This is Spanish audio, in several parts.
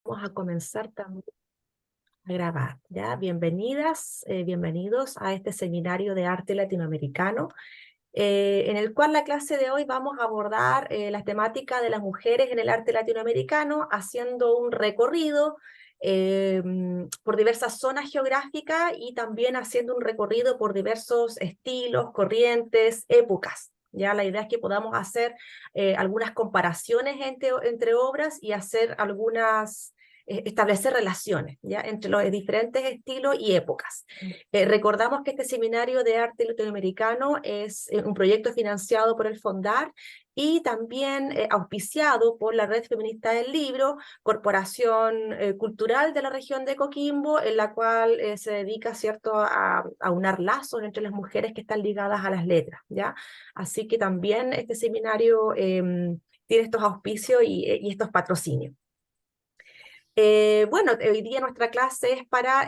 Vamos a comenzar también a grabar, ¿ya? Bienvenidas, bienvenidos a este seminario de arte latinoamericano, en el cual la clase de hoy vamos a abordar la temática de las mujeres en el arte latinoamericano, haciendo un recorrido por diversas zonas geográficas y también haciendo un recorrido por diversos estilos, corrientes, épocas. Ya la idea es que podamos hacer algunas comparaciones entre obras y hacer establecer relaciones, ¿ya? Entre los diferentes estilos y épocas. Recordamos que este seminario de arte latinoamericano es un proyecto financiado por el FONDAR y también auspiciado por la Red Feminista del Libro, corporación cultural de la región de Coquimbo, en la cual se dedica, ¿cierto?, a unar lazos entre las mujeres que están ligadas a las letras, ¿ya? Así que también este seminario tiene estos auspicios y estos patrocinios. Bueno, hoy día nuestra clase es para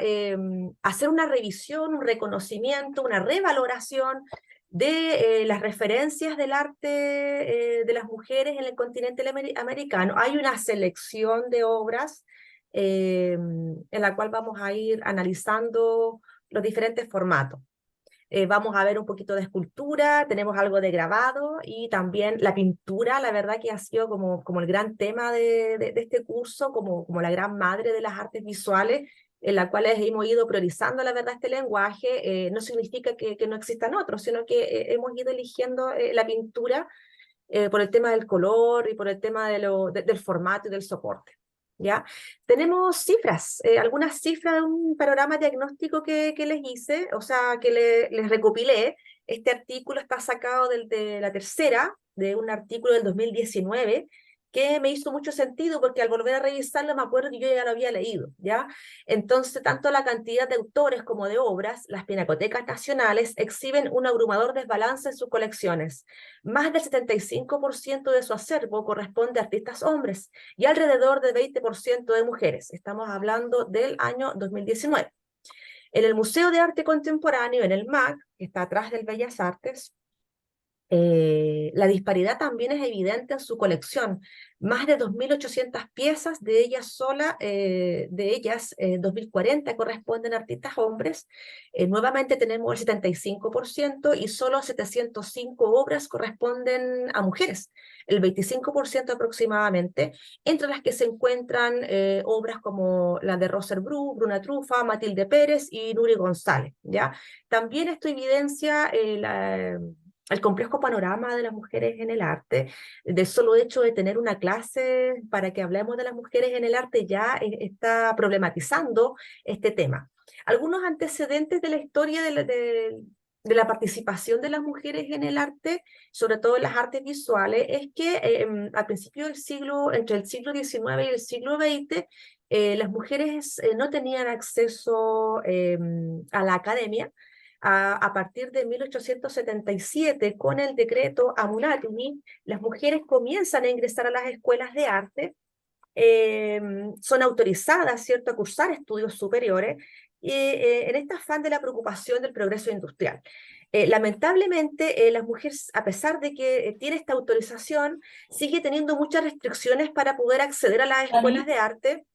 hacer una revisión, un reconocimiento, una revaloración de las referencias del arte de las mujeres en el continente americano. Hay una selección de obras en la cual vamos a ir analizando los diferentes formatos. Vamos a ver un poquito de escultura, tenemos algo de grabado y también la pintura, la verdad que ha sido como el gran tema de este curso, como la gran madre de las artes visuales, en la cual hemos ido priorizando, la verdad, este lenguaje. No significa que no existan otros, sino que hemos ido eligiendo la pintura por el tema del color y por el tema del formato y del soporte. ¿Ya? Tenemos cifras, algunas cifras de un panorama diagnóstico que les hice, o sea, que les recopilé. Este artículo está sacado de la tercera, de un artículo del 2019, que me hizo mucho sentido porque al volver a revisarlo me acuerdo que yo ya lo había leído, ¿ya? Entonces, tanto la cantidad de autores como de obras, las pinacotecas nacionales exhiben un abrumador desbalance en sus colecciones. Más del 75% de su acervo corresponde a artistas hombres y alrededor del 20% de mujeres. Estamos hablando del año 2019. En el Museo de Arte Contemporáneo, en el MAC, que está atrás del Bellas Artes, la disparidad también es evidente en su colección. Más de 2.800 piezas, de ellas 2.040 corresponden a artistas hombres. Nuevamente tenemos el 75% y solo 705 obras corresponden a mujeres, el 25% aproximadamente, entre las que se encuentran obras como la de Roser Bru, Bruna Trufa, Matilde Pérez y Nuri González, ¿ya? También esto evidencia el complejo panorama de las mujeres en el arte. De solo hecho de tener una clase para que hablemos de las mujeres en el arte ya está problematizando este tema. Algunos antecedentes de la historia de la participación de las mujeres en el arte, sobre todo en las artes visuales, es que al principio del siglo, entre el siglo XIX y el siglo XX, las mujeres no tenían acceso a la academia. A partir de 1877, con el decreto Amunatini, las mujeres comienzan a ingresar a las escuelas de arte, son autorizadas, ¿cierto?, a cursar estudios superiores, en este afán de la preocupación del progreso industrial. Lamentablemente, las mujeres, a pesar de que tiene esta autorización, sigue teniendo muchas restricciones para poder acceder a las escuelas de arte,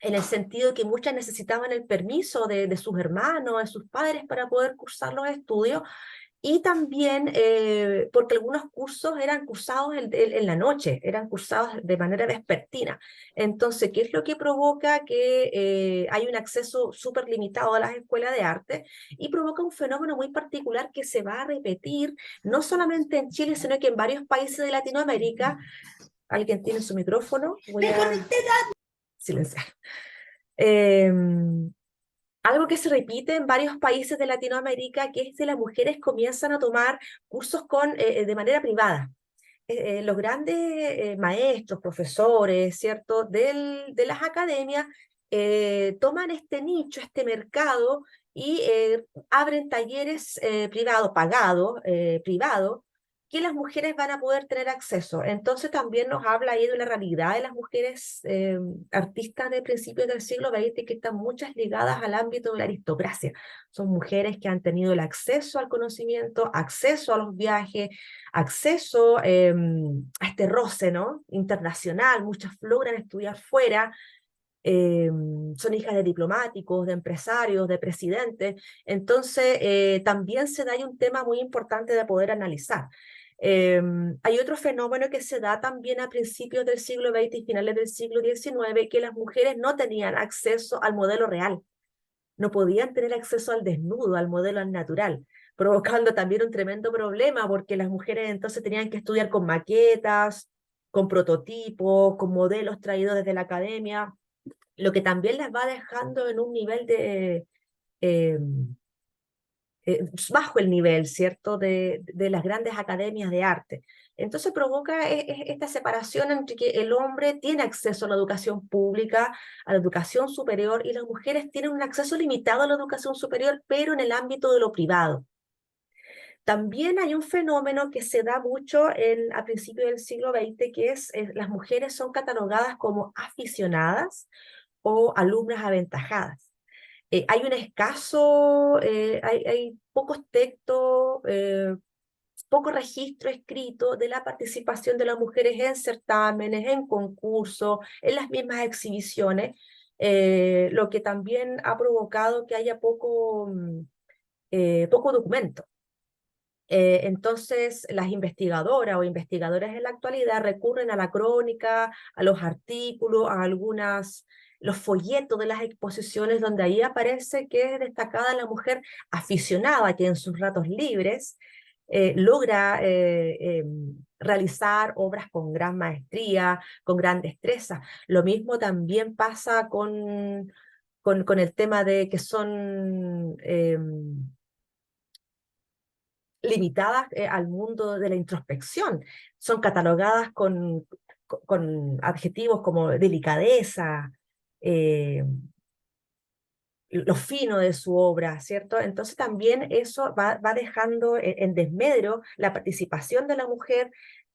en el sentido de que muchas necesitaban el permiso de sus hermanos, de sus padres para poder cursar los estudios, y también porque algunos cursos eran cursados en la noche, eran cursados de manera vespertina. Entonces, ¿qué es lo que provoca que hay un acceso súper limitado a las escuelas de arte? Y provoca un fenómeno muy particular que se va a repetir, no solamente en Chile, sino que en varios países de Latinoamérica. ¿Alguien tiene su micrófono? Voy a silenciar. Eh, Algo que se repite en varios países de Latinoamérica, que es que las mujeres comienzan a tomar cursos de manera privada. Los grandes maestros, profesores, ¿cierto?, de las academias toman este nicho, este mercado y abren talleres privados, que las mujeres van a poder tener acceso. Entonces también nos habla ahí de la realidad de las mujeres artistas de principios del siglo XX, que están muchas ligadas al ámbito de la aristocracia. Son mujeres que han tenido el acceso al conocimiento, acceso a los viajes, acceso a este roce, ¿no?, internacional. Muchas logran estudiar fuera, son hijas de diplomáticos, de empresarios, de presidentes. Entonces, también se da ahí un tema muy importante de poder analizar. Hay otro fenómeno que se da también a principios del siglo XX y finales del siglo XIX, que las mujeres no tenían acceso al modelo real, no podían tener acceso al desnudo, al modelo al natural, provocando también un tremendo problema porque las mujeres entonces tenían que estudiar con maquetas, con prototipos, con modelos traídos desde la academia, lo que también las va dejando en un nivel eh, bajo el nivel, ¿cierto?, de las grandes academias de arte. Entonces provoca esta separación entre que el hombre tiene acceso a la educación pública, a la educación superior, y las mujeres tienen un acceso limitado a la educación superior, pero en el ámbito de lo privado. También hay un fenómeno que se da mucho a principios del siglo XX, que es las mujeres son catalogadas como aficionadas o alumnas aventajadas. Hay un escaso, hay pocos textos, poco registro escrito de la participación de las mujeres en certámenes, en concursos, en las mismas exhibiciones, lo que también ha provocado que haya poco documento. Entonces, las investigadoras o investigadores en la actualidad recurren a la crónica, a los artículos, los folletos de las exposiciones, donde ahí aparece que es destacada la mujer aficionada que en sus ratos libres logra realizar obras con gran maestría, con gran destreza. Lo mismo también pasa con el tema de que son limitadas al mundo de la introspección. Son catalogadas con adjetivos como delicadeza, eh, lo fino de su obra, ¿cierto? Entonces también eso va dejando en desmedro la participación de la mujer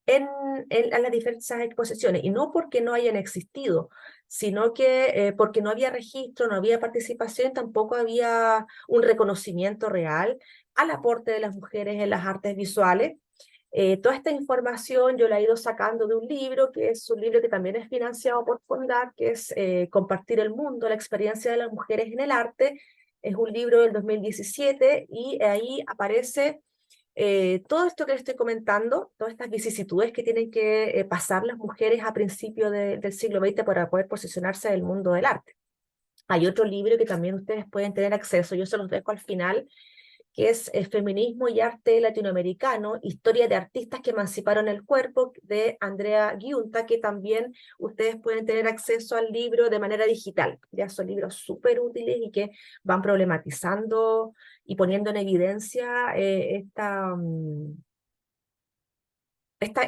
en las diversas exposiciones, y no porque no hayan existido, sino que porque no había registro, no había participación, tampoco había un reconocimiento real al aporte de las mujeres en las artes visuales. Toda esta información yo la he ido sacando de un libro, que es un libro que también es financiado por Fondar, que es Compartir el mundo, la experiencia de las mujeres en el arte. Es un libro del 2017 y ahí aparece todo esto que les estoy comentando, todas estas vicisitudes que tienen que pasar las mujeres a principios del siglo XX para poder posicionarse en el mundo del arte. Hay otro libro que también ustedes pueden tener acceso, yo se los dejo al final, que es Feminismo y Arte Latinoamericano, Historia de Artistas que Emanciparon el Cuerpo, de Andrea Giunta, que también ustedes pueden tener acceso al libro de manera digital. Ya son libros súper útiles y que van problematizando y poniendo en evidencia esta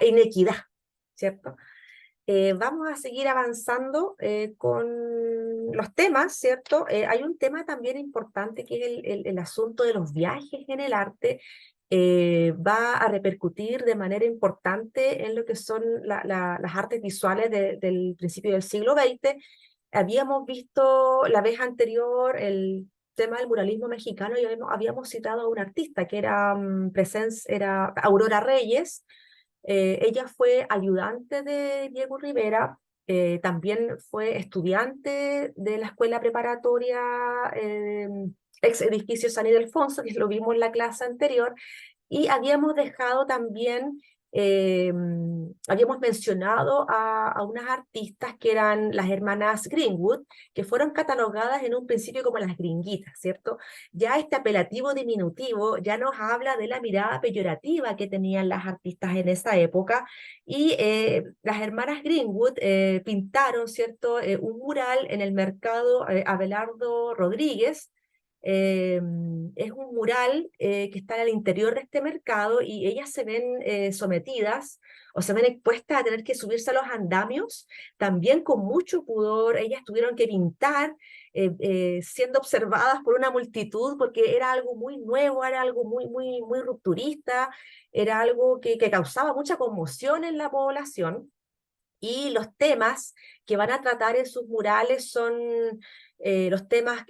inequidad, ¿cierto? Vamos a seguir avanzando con los temas, ¿cierto? Hay un tema también importante que es el asunto de los viajes en el arte. Va a repercutir de manera importante en lo que son las artes visuales del principio del siglo XX. Habíamos visto la vez anterior el tema del muralismo mexicano y habíamos citado a una artista que era Aurora Reyes. Ella fue ayudante de Diego Rivera, también fue estudiante de la escuela preparatoria ex edificio San Ildefonso, que lo vimos en la clase anterior, y habíamos dejado también, eh, habíamos mencionado a unas artistas que eran las hermanas Greenwood, que fueron catalogadas en un principio como las gringuitas, ¿cierto? Ya este apelativo diminutivo ya nos habla de la mirada peyorativa que tenían las artistas en esa época, y las hermanas Greenwood pintaron, ¿cierto?, un mural en el mercado Abelardo Rodríguez. Es un mural que está en el interior de este mercado y ellas se ven sometidas o se ven expuestas a tener que subirse a los andamios, también con mucho pudor. Ellas tuvieron que pintar siendo observadas por una multitud porque era algo muy nuevo, era algo muy rupturista, era algo que causaba mucha conmoción en la población. Y los temas que van a tratar en sus murales son los temas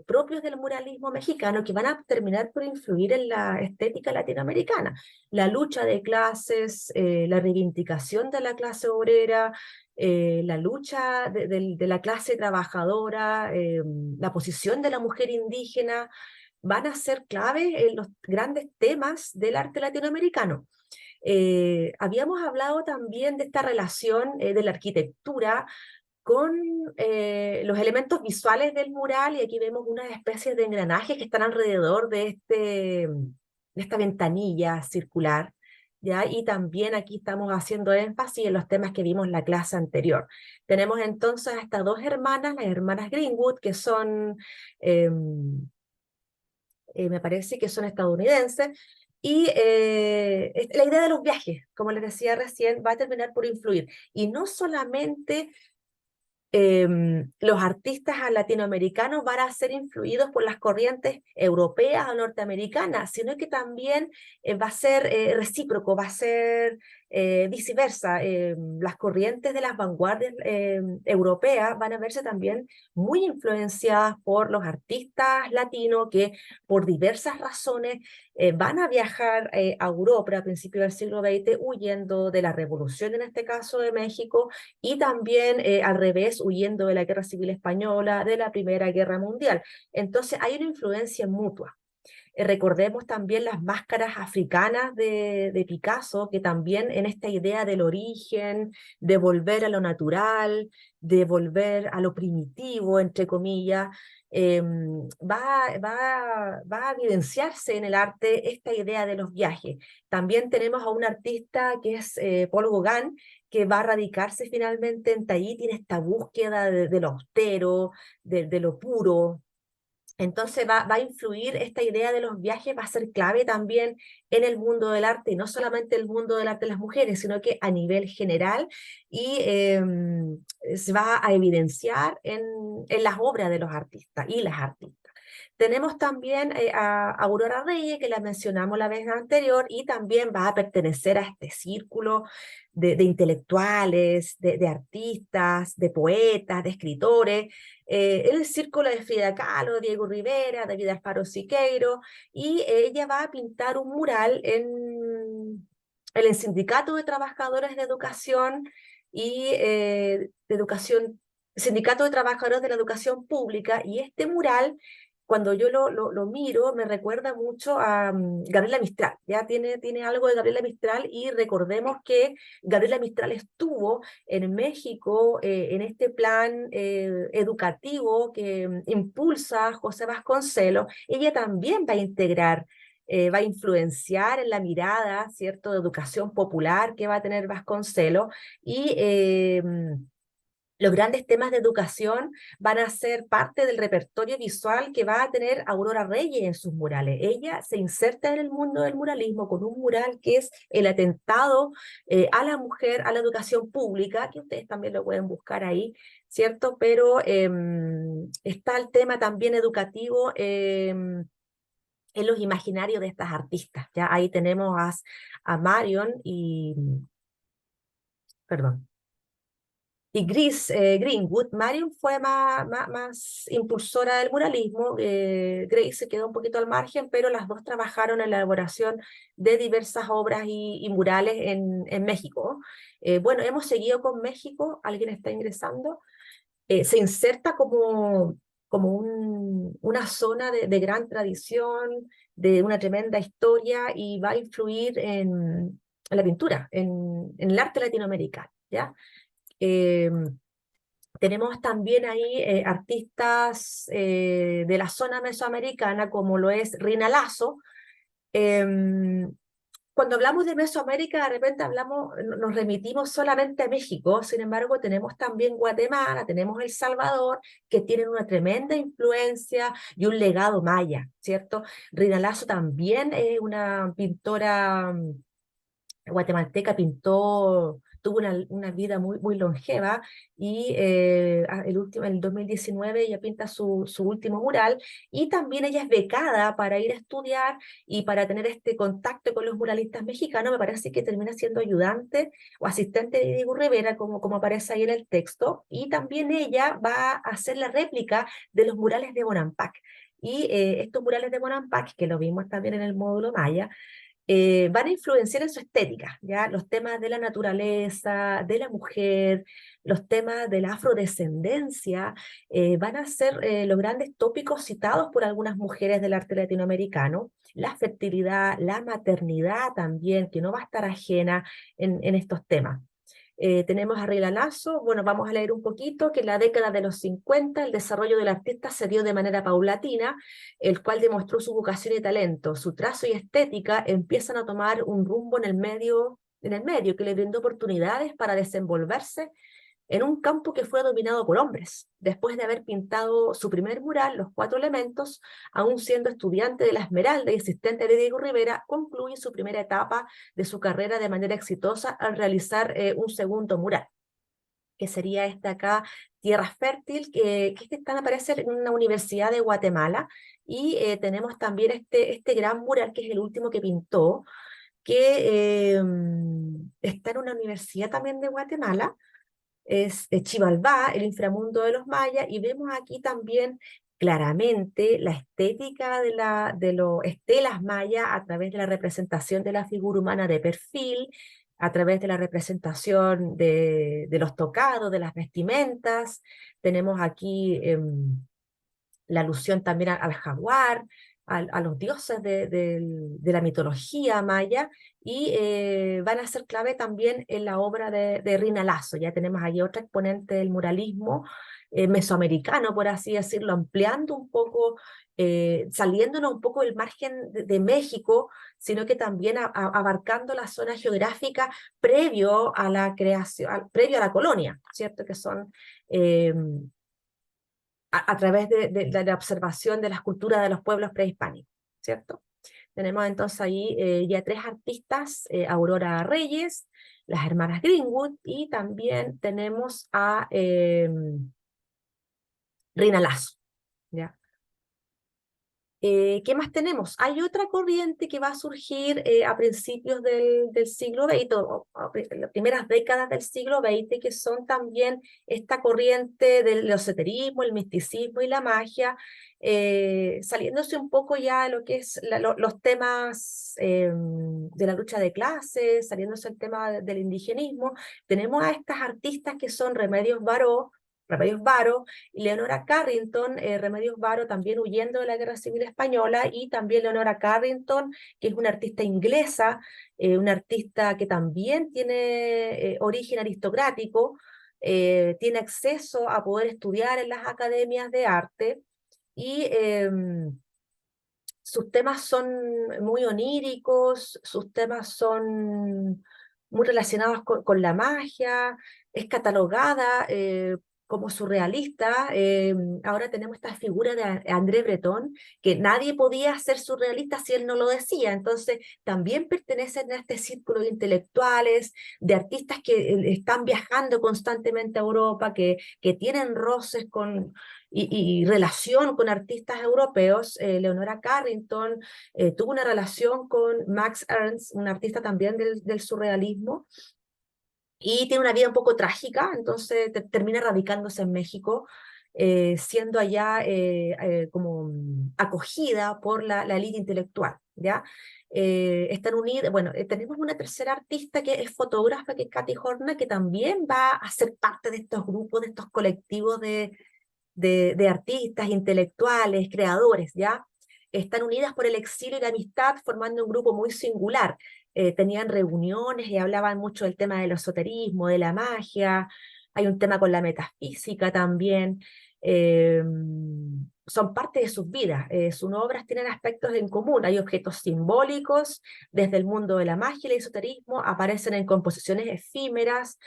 propios del muralismo mexicano, que van a terminar por influir en la estética latinoamericana. La lucha de clases, la reivindicación de la clase obrera, la lucha de la clase trabajadora, la posición de la mujer indígena, van a ser clave en los grandes temas del arte latinoamericano. Habíamos hablado también de esta relación de la arquitectura con los elementos visuales del mural, y aquí vemos unas especies de engranajes que están alrededor de esta ventanilla circular, ¿ya? Y también aquí estamos haciendo énfasis en los temas que vimos en la clase anterior. Tenemos entonces a estas dos hermanas, las hermanas Greenwood, que son, me parece que son estadounidenses, y la idea de los viajes, como les decía recién, va a terminar por influir. Y no solamente los artistas latinoamericanos van a ser influidos por las corrientes europeas o norteamericanas, sino que también va a ser recíproco, va a ser viceversa. Las corrientes de las vanguardias europeas van a verse también muy influenciadas por los artistas latinos que por diversas razones van a viajar a Europa a principios del siglo XX huyendo de la revolución, en este caso de México, y también al revés, huyendo de la Guerra Civil Española, de la Primera Guerra Mundial. Entonces hay una influencia mutua. Recordemos también las máscaras africanas de Picasso, que también en esta idea del origen, de volver a lo natural, de volver a lo primitivo, entre comillas, va a evidenciarse en el arte esta idea de los viajes. También tenemos a un artista que es Paul Gauguin, que va a radicarse finalmente en Tahití, en esta búsqueda de lo austero, de lo puro. Entonces va a influir esta idea de los viajes, va a ser clave también en el mundo del arte, y no solamente el mundo del arte de las mujeres, sino que a nivel general, y se va a evidenciar en las obras de los artistas y las artistas. Tenemos también a Aurora Reyes, que la mencionamos la vez anterior, y también va a pertenecer a este círculo de intelectuales, de artistas, de poetas, de escritores, el círculo de Frida Kahlo, Diego Rivera, David Alfaro Siqueiro, y ella va a pintar un mural en el Sindicato de Trabajadores de Educación y de Educación, Sindicato de Trabajadores de la Educación Pública, y este mural, cuando yo lo miro, me recuerda mucho a Gabriela Mistral, ya tiene algo de Gabriela Mistral, y recordemos que Gabriela Mistral estuvo en México en este plan educativo que impulsa José Vasconcelos. Ella también va a integrar, va a influenciar en la mirada, ¿cierto?, de educación popular que va a tener Vasconcelos, y los grandes temas de educación van a ser parte del repertorio visual que va a tener Aurora Reyes en sus murales. Ella se inserta en el mundo del muralismo con un mural que es el atentado a la mujer, a la educación pública, que ustedes también lo pueden buscar ahí, ¿cierto? Pero está el tema también educativo en los imaginarios de estas artistas. Ya ahí tenemos a Marion perdón, y Greenwood. Marion fue más impulsora del muralismo, Grace se quedó un poquito al margen, pero las dos trabajaron en la elaboración de diversas obras y murales en México. Bueno, hemos seguido con México, alguien está ingresando, se inserta como una zona de gran tradición, de una tremenda historia, y va a influir en la pintura, en el arte latinoamericano, ¿ya? Eh, Tenemos también ahí artistas de la zona mesoamericana, como lo es Rina Lazo. Em, Cuando hablamos de Mesoamérica, de repente nos remitimos solamente a México. Sin embargo, tenemos también Guatemala, tenemos El Salvador, que tienen una tremenda influencia y un legado maya, ¿cierto? Rina Lazo también es una pintora guatemalteca, tuvo una vida muy longeva, y el 2019 ella pinta su último mural, y también ella es becada para ir a estudiar y para tener este contacto con los muralistas mexicanos. Me parece que termina siendo ayudante o asistente de Diego Rivera, como aparece ahí en el texto, y también ella va a hacer la réplica de los murales de Bonampak. Y estos murales de Bonampak, que lo vimos también en el módulo Maya, van a influenciar en su estética, ¿ya? Los temas de la naturaleza, de la mujer, los temas de la afrodescendencia, van a ser los grandes tópicos citados por algunas mujeres del arte latinoamericano. La fertilidad, la maternidad también, que no va a estar ajena en estos temas. Tenemos a Rila Lasso, bueno, vamos a leer un poquito, que en la década de los 50 el desarrollo del artista se dio de manera paulatina, el cual demostró su vocación y talento. Su trazo y estética empiezan a tomar un rumbo en el medio que le brindó oportunidades para desenvolverse en un campo que fue dominado por hombres. Después de haber pintado su primer mural, Los Cuatro Elementos, aún siendo estudiante de la Esmeralda y asistente de Diego Rivera, concluye su primera etapa de su carrera de manera exitosa al realizar un segundo mural, que sería esta acá, Tierra Fértil, que están a aparecer en una universidad de Guatemala, y tenemos también este gran mural, que es el último que pintó, que está en una universidad también de Guatemala, es Chivalbá, el inframundo de los mayas, y vemos aquí también claramente la estética de los estelas mayas a través de la representación de la figura humana de perfil, a través de la representación de los tocados, de las vestimentas. Tenemos aquí la alusión también al jaguar, a los dioses de la mitología maya, y van a ser clave también en la obra de Rina Lasso. Ya tenemos ahí otra exponente del muralismo mesoamericano, por así decirlo, ampliando un poco, saliéndonos un poco del margen de México, sino que también abarcando la zona geográfica previo a la creación, previo a la colonia, ¿cierto? Que son a través de la observación de las culturas de los pueblos prehispánicos, ¿cierto? Tenemos entonces ahí ya tres artistas, Aurora Reyes, las hermanas Greenwood, y también tenemos a Rina Lasso, ¿ya? ¿Qué más tenemos? Hay otra corriente que va a surgir a principios del siglo XX, en las primeras décadas del siglo XX, que son también esta corriente del esoterismo, el misticismo y la magia, saliéndose un poco ya de lo que es los temas de la lucha de clases, saliéndose el tema del indigenismo. Tenemos a estas artistas que son Remedios Varo, Leonora Carrington, Remedios Varo también huyendo de la Guerra Civil Española, y también Leonora Carrington, que es una artista inglesa, una artista que también tiene origen aristocrático, tiene acceso a poder estudiar en las academias de arte, y sus temas son muy oníricos, sus temas son muy relacionados con la magia, es catalogada como surrealista. Ahora tenemos esta figura de André Breton, que nadie podía ser surrealista si él no lo decía, entonces también pertenecen a este círculo de intelectuales, de artistas que están viajando constantemente a Europa, que tienen roces y relación con artistas europeos. Leonora Carrington tuvo una relación con Max Ernst, un artista también del surrealismo, y tiene una vida un poco trágica, entonces termina radicándose en México, siendo allá como acogida por la élite intelectual, ¿ya? Están unidas, bueno, tenemos una tercera artista que es fotógrafa, que es Katy Horna, que también va a ser parte de estos grupos, de estos colectivos de artistas, intelectuales, creadores, ¿ya? Están unidas por el exilio y la amistad, formando un grupo muy singular. Tenían reuniones y hablaban mucho del tema del esoterismo, de la magia. Hay un tema con la metafísica también. Eh, Son parte de sus vidas. Sus obras tienen aspectos en común. Hay objetos simbólicos desde el mundo de la magia y el esoterismo, aparecen en composiciones efímeras,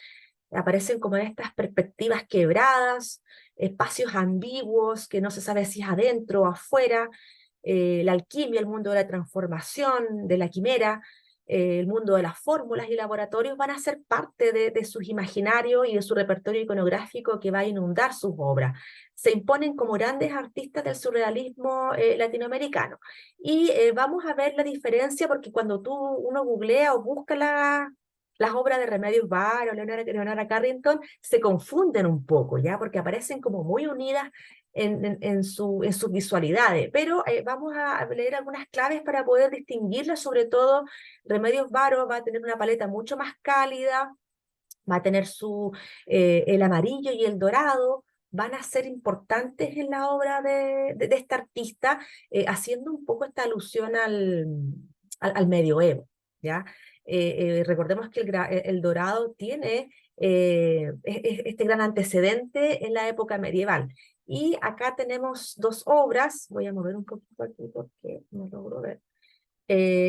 aparecen como en estas perspectivas quebradas, espacios ambiguos que no se sabe si es adentro o afuera, la alquimia, el mundo de la transformación, de la quimera, el mundo de las fórmulas y laboratorios van a ser parte de sus imaginarios y de su repertorio iconográfico que va a inundar sus obras. Se imponen como grandes artistas del surrealismo latinoamericano. Y vamos a ver la diferencia, porque cuando uno googlea o busca las obras de Remedios Varo, Leonora Carrington, se confunden un poco, ¿ya? Porque aparecen como muy unidas en sus visualidades, pero vamos a leer algunas claves para poder distinguirlas. Sobre todo Remedios Varo va a tener una paleta mucho más cálida, va a tener el amarillo y el dorado, van a ser importantes en la obra de esta artista, haciendo un poco esta alusión al medioevo, ¿ya? Recordemos que el dorado tiene este gran antecedente en la época medieval. Y acá tenemos dos obras, voy a mover un poquito aquí porque no logro ver.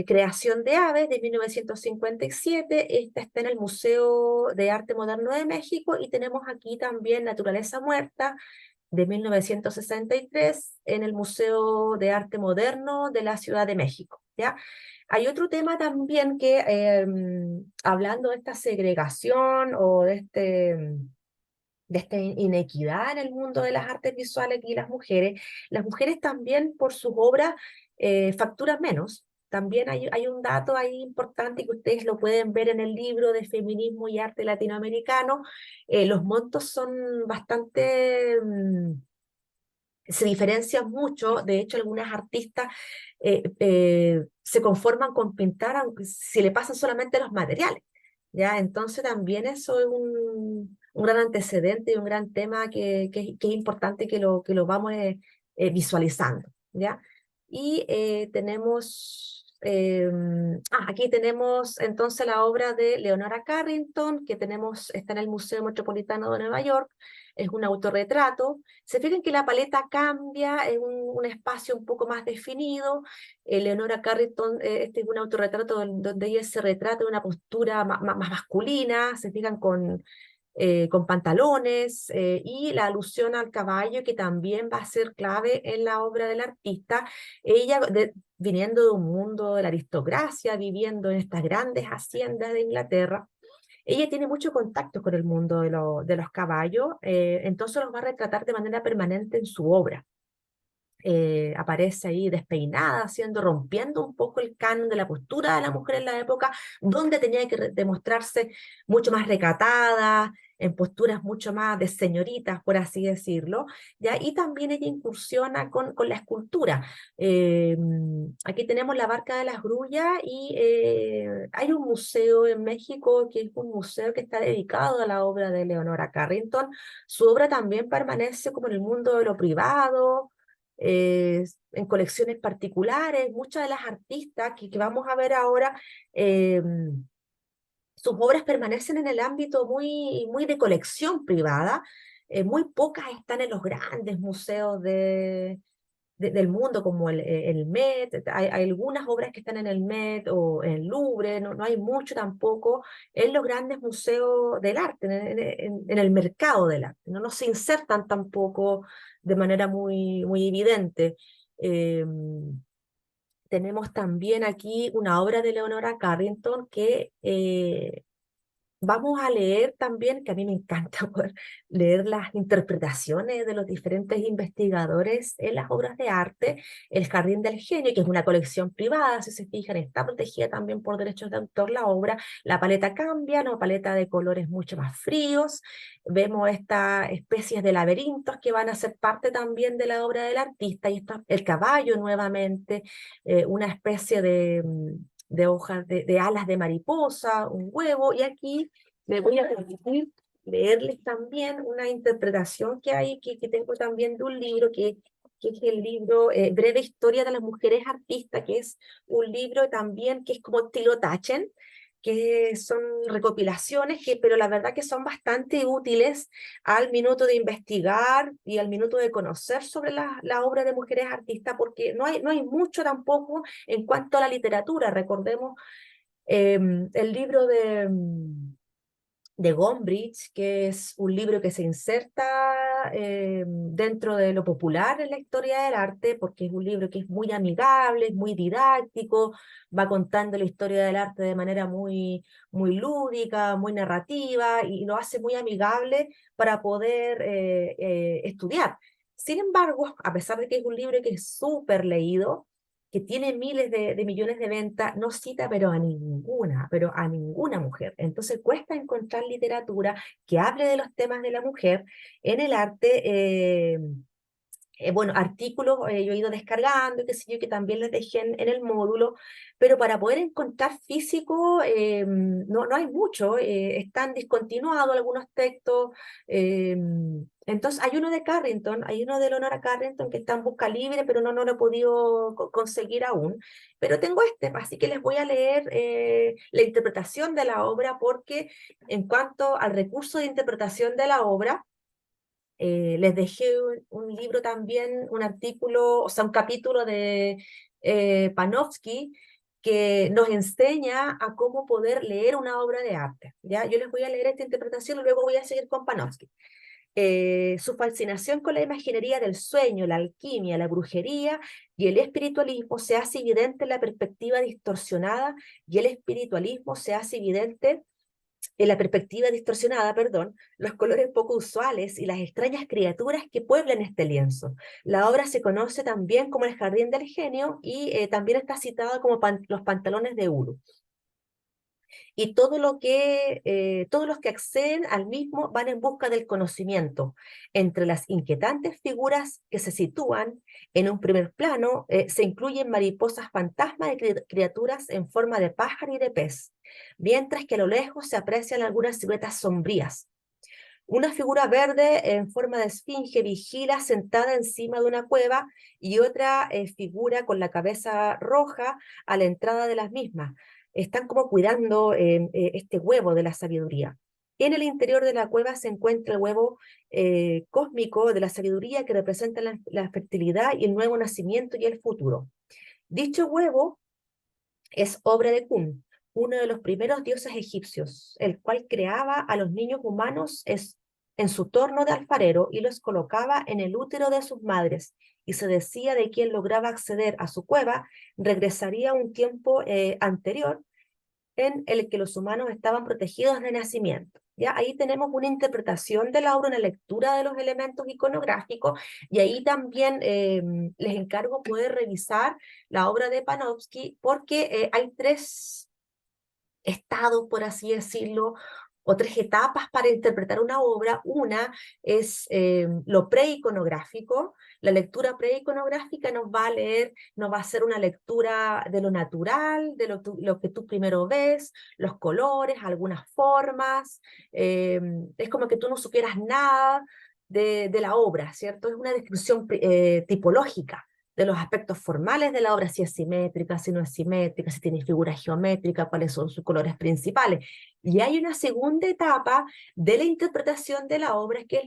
Creación de Aves de 1957, esta está en el Museo de Arte Moderno de México, y tenemos aquí también Naturaleza Muerta de 1963 en el Museo de Arte Moderno de la Ciudad de México, ¿ya? Hay otro tema también que, hablando de esta segregación o de esta inequidad en el mundo de las artes visuales y las mujeres también por sus obras facturan menos. También hay un dato ahí importante que ustedes lo pueden ver en el libro de Feminismo y Arte Latinoamericano. Los montos son bastante, se diferencian mucho. De hecho, algunas artistas se conforman con pintar aunque si le pasan solamente los materiales, ¿ya? Entonces también eso es un gran antecedente y un gran tema que es importante que lo vamos visualizando, ¿ya? Y aquí tenemos entonces la obra de Leonora Carrington, que está en el Museo Metropolitano de Nueva York. Es un autorretrato. Se fijan que la paleta cambia, es un espacio un poco más definido. Leonora Carrington, este es un autorretrato donde ella se retrata de una postura más masculina. Se fijan con pantalones, y la alusión al caballo, que también va a ser clave en la obra del artista. Ella, viniendo de un mundo de la aristocracia, viviendo en estas grandes haciendas de Inglaterra, ella tiene mucho contacto con el mundo de los caballos, entonces los va a retratar de manera permanente en su obra. Aparece ahí despeinada, rompiendo un poco el canon de la postura de la mujer en la época, donde tenía que demostrarse mucho más recatada, en posturas mucho más de señoritas, por así decirlo, ¿ya? Y también ella incursiona con la escultura. Aquí tenemos la Barca de las Grullas, y hay un museo en México que es un museo que está dedicado a la obra de Leonora Carrington. Su obra también permanece como en el mundo de lo privado, en colecciones particulares. Muchas de las artistas que vamos a ver ahora, eh, sus obras permanecen en el ámbito muy de colección privada. Muy pocas están en los grandes museos del mundo, como el Met. Hay algunas obras que están en el Met o en el Louvre. No hay mucho tampoco en los grandes museos del arte, en el mercado del arte. No se insertan tampoco de manera muy evidente. Eh, Tenemos también aquí una obra de Leonora Carrington que vamos a leer también, que a mí me encanta poder leer las interpretaciones de los diferentes investigadores en las obras de arte. El Jardín del Genio, que es una colección privada, si se fijan, está protegida también por derechos de autor la obra. La paleta cambia, una paleta de colores mucho más fríos. Vemos estas especies de laberintos que van a ser parte también de la obra del artista. Y está el caballo nuevamente, una especie de hojas, de alas de mariposa, un huevo. Y aquí me voy a permitir leerles también una interpretación que hay, que tengo también de un libro que es el libro Breve Historia de las Mujeres Artistas, que es un libro también que es como estilo Taschen, que son recopilaciones, pero la verdad que son bastante útiles al minuto de investigar y al minuto de conocer sobre la obra de mujeres artistas, porque no hay mucho tampoco en cuanto a la literatura. Recordemos el libro de Gombrich, que es un libro que se inserta dentro de lo popular en la historia del arte, porque es un libro que es muy amigable, es muy didáctico, va contando la historia del arte de manera muy lúdica, muy narrativa, y lo hace muy amigable para poder estudiar. Sin embargo, a pesar de que es un libro que es súper leído, que tiene miles de millones de ventas, no cita pero a ninguna mujer. Entonces cuesta encontrar literatura que hable de los temas de la mujer en el arte, bueno, artículos yo he ido descargando, qué sé yo, que también les dejé en el módulo, pero para poder encontrar físico no hay mucho, están discontinuados algunos textos, entonces hay uno de Carrington, hay uno de Leonora Carrington que está en busca libre, pero no lo he podido conseguir aún, pero tengo este, así que les voy a leer la interpretación de la obra, porque en cuanto al recurso de interpretación de la obra, les dejé un libro también, un artículo, o sea, un capítulo de Panofsky que nos enseña a cómo poder leer una obra de arte. ¿Ya? Yo les voy a leer esta interpretación y luego voy a seguir con Panofsky. Su fascinación con la imaginería del sueño, la alquimia, la brujería y el espiritualismo se hace evidente en la perspectiva distorsionada, y el espiritualismo se hace evidente en la perspectiva distorsionada, perdón, los colores poco usuales y las extrañas criaturas que pueblan este lienzo. La obra se conoce también como el Jardín del Genio, y también está citada como los pantalones de Uru. Y todos los que acceden al mismo van en busca del conocimiento. Entre las inquietantes figuras que se sitúan en un primer plano se incluyen mariposas fantasmas y criaturas en forma de pájaro y de pez, mientras que a lo lejos se aprecian algunas siluetas sombrías. Una figura verde en forma de esfinge vigila sentada encima de una cueva, y otra figura con la cabeza roja a la entrada de las mismas. Están como cuidando este huevo de la sabiduría. En el interior de la cueva se encuentra el huevo cósmico de la sabiduría, que representa la fertilidad y el nuevo nacimiento y el futuro. Dicho huevo es obra de Kun, uno de los primeros dioses egipcios, el cual creaba a los niños humanos en su torno de alfarero y los colocaba en el útero de sus madres, y se decía de quien lograba acceder a su cueva regresaría a un tiempo anterior en el que los humanos estaban protegidos de nacimiento. ¿Ya? Ahí tenemos una interpretación de la obra, una lectura de los elementos iconográficos, y ahí también les encargo poder revisar la obra de Panofsky, porque hay tres estados, por así decirlo, o tres etapas para interpretar una obra. Una es lo preiconográfico. La lectura preiconográfica nos va a leer, nos va a hacer una lectura de lo natural, de lo que tú primero ves, los colores, algunas formas. Es como que tú no supieras nada de la obra, ¿cierto? Es una descripción tipológica de los aspectos formales de la obra, si es simétrica, si no es simétrica, si tiene figuras geométricas, cuáles son sus colores principales. Y hay una segunda etapa de la interpretación de la obra, que es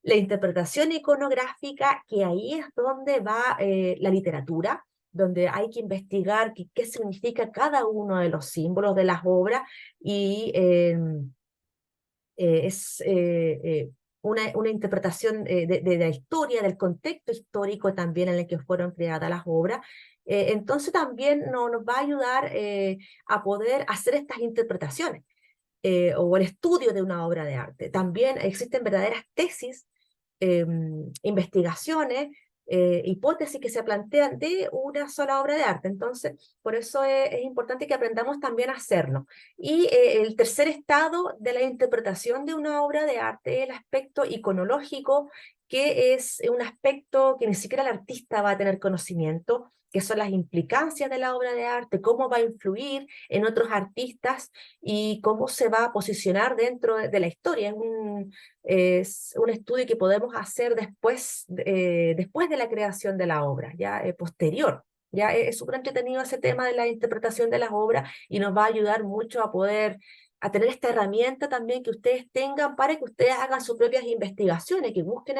la interpretación iconográfica, que ahí es donde va la literatura, donde hay que investigar qué significa cada uno de los símbolos de las obras, y es una interpretación de la historia, del contexto histórico también en el que fueron creadas las obras. Entonces también nos va a ayudar a poder hacer estas interpretaciones o el estudio de una obra de arte. También existen verdaderas tesis, investigaciones, hipótesis que se plantean de una sola obra de arte. Entonces, por eso es importante que aprendamos también a hacerlo. Y el tercer estado de la interpretación de una obra de arte es el aspecto iconológico, que es un aspecto que ni siquiera el artista va a tener conocimiento, que son las implicancias de la obra de arte, cómo va a influir en otros artistas y cómo se va a posicionar dentro de la historia. Es un estudio que podemos hacer después de la creación de la obra, ya posterior. Ya es súper entretenido ese tema de la interpretación de las obras, y nos va a ayudar mucho a poder a tener esta herramienta también que ustedes tengan para que ustedes hagan sus propias investigaciones, que busquen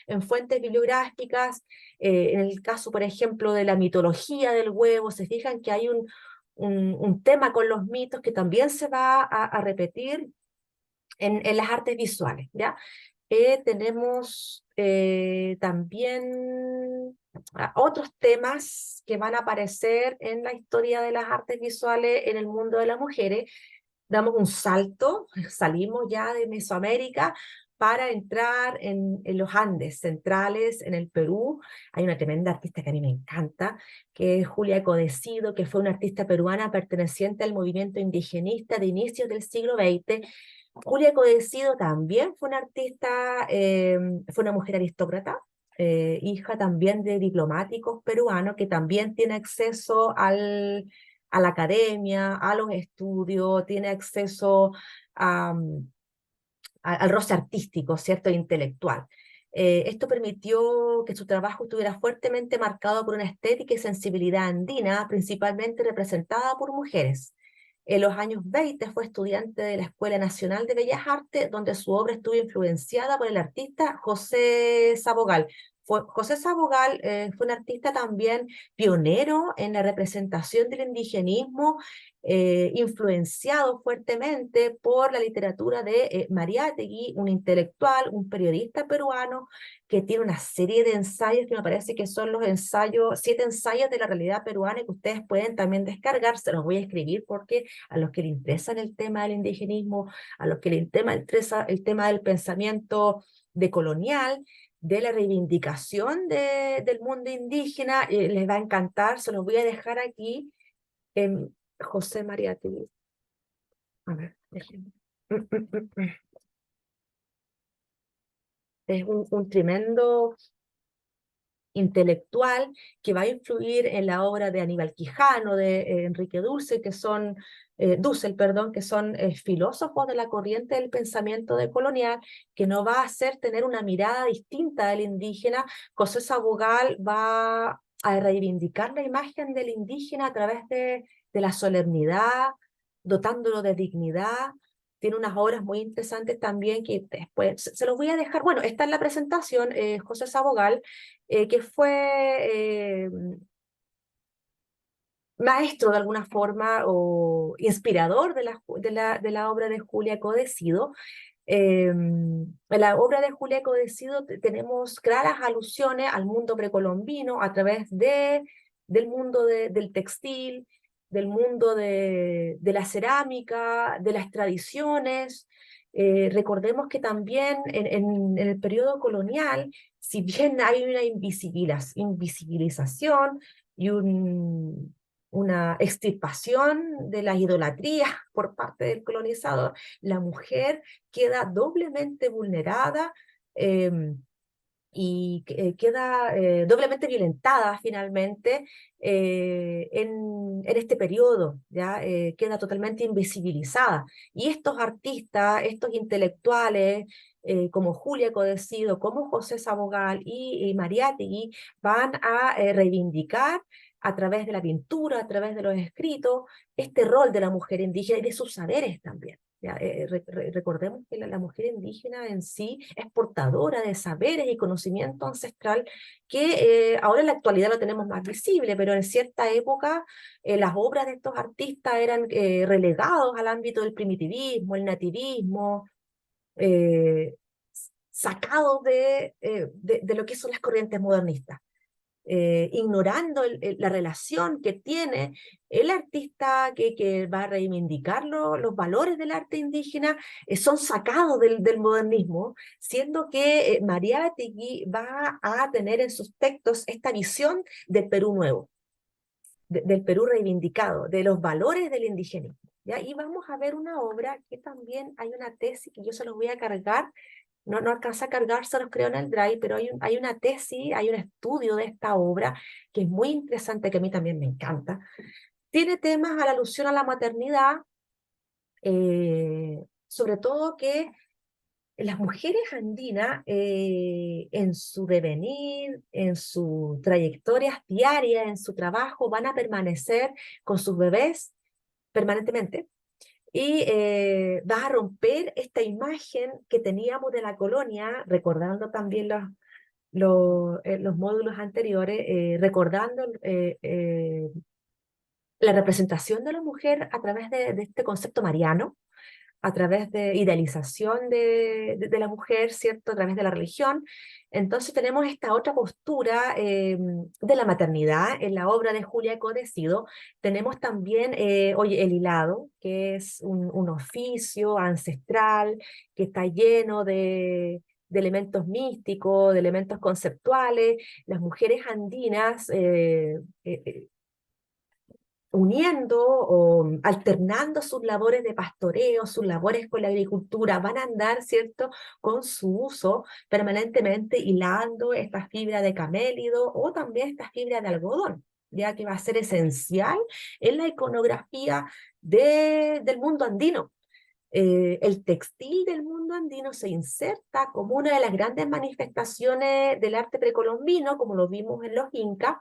en fuentes bibliográficas. En el caso, por ejemplo, de la mitología del huevo, se fijan que hay un tema con los mitos que también se va a repetir en las artes visuales, ¿ya? Tenemos también otros temas que van a aparecer en la historia de las artes visuales en el mundo de las mujeres. Damos un salto, salimos ya de Mesoamérica para entrar en los Andes centrales, en el Perú. Hay una tremenda artista que a mí me encanta, que es Julia Codecido, que fue una artista peruana perteneciente al movimiento indigenista de inicios del siglo XX. Julia Codecido también fue una artista, fue una mujer aristócrata, hija también de diplomáticos peruanos, que también tiene acceso a la academia, a los estudios, tiene acceso a, al roce artístico, ¿cierto? Intelectual. Esto permitió que su trabajo estuviera fuertemente marcado por una estética y sensibilidad andina, principalmente representada por mujeres. En los años 20 fue estudiante de la Escuela Nacional de Bellas Artes, donde su obra estuvo influenciada por el artista José Sabogal. José Sabogal fue un artista también pionero en la representación del indigenismo, influenciado fuertemente por la literatura de Mariátegui, un intelectual, un periodista peruano, que tiene una serie de ensayos que me parece que son los ensayos, 7 ensayos de la realidad peruana, que ustedes pueden también descargar. Se los voy a escribir porque a los que le interesan el tema del indigenismo, a los que le interesa el tema del pensamiento decolonial, de la reivindicación del mundo indígena, les va a encantar. Se los voy a dejar aquí. José Mariátegui. A ver, déjenme. Es un tremendo intelectual que va a influir en la obra de Aníbal Quijano, de Enrique Dussel, perdón, que son filósofos de la corriente del pensamiento decolonial, que no va a hacer tener una mirada distinta del indígena. José Sabogal va a reivindicar la imagen del indígena a través de la solemnidad, dotándolo de dignidad. Tiene unas obras muy interesantes también que después se los voy a dejar. Bueno, está en la presentación, José Sabogal, que fue maestro de alguna forma o inspirador de la obra de Julia Codesido. En la obra de Julia Codesido tenemos claras alusiones al mundo precolombino a través del mundo del textil, del mundo de la cerámica, de las tradiciones. Recordemos que también en el periodo colonial, si bien hay una invisibilización y una extirpación de las idolatrías por parte del colonizador, la mujer queda doblemente vulnerada, eh, y queda doblemente violentada finalmente en este periodo, ¿ya? Queda totalmente invisibilizada. Y estos artistas, estos intelectuales, como Julia Codesido, como José Sabogal y Mariátegui, van a reivindicar a través de la pintura, a través de los escritos, este rol de la mujer indígena y de sus saberes también. Ya, recordemos que la mujer indígena en sí es portadora de saberes y conocimiento ancestral que ahora en la actualidad lo tenemos más visible, pero en cierta época las obras de estos artistas eran relegados al ámbito del primitivismo, el nativismo, eh, sacados de lo que son las corrientes modernistas. Ignorando la relación que tiene el artista que va a reivindicar los valores del arte indígena, son sacados del modernismo, siendo que Mariátegui va a tener en sus textos esta visión del Perú nuevo, del Perú reivindicado, de los valores del indigenismo. ¿Ya? Y vamos a ver una obra que también hay una tesis que yo se los voy a cargar. No alcanza a cargárselos, creo, en el Drive, pero hay una tesis, hay un estudio de esta obra que es muy interesante, que a mí también me encanta. Tiene temas a la alusión a la maternidad, sobre todo que las mujeres andinas, en su devenir, en sus trayectorias diarias, en su trabajo, van a permanecer con sus bebés permanentemente, y vas a romper esta imagen que teníamos de la colonia, recordando también los módulos anteriores, recordando la representación de la mujer a través de este concepto mariano, a través de idealización de la mujer, ¿cierto? A través de la religión. Entonces tenemos esta otra postura de la maternidad en la obra de Julia Codesido. Tenemos también, oye, el hilado, que es un oficio ancestral que está lleno de elementos místicos, de elementos conceptuales. Las mujeres andinas uniendo o alternando sus labores de pastoreo, sus labores con la agricultura, van a andar, ¿cierto?, con su uso permanentemente hilando esta fibra de camélido o también esta fibra de algodón, ya que va a ser esencial en la iconografía del mundo andino. El textil del mundo andino se inserta como una de las grandes manifestaciones del arte precolombino, como lo vimos en los incas.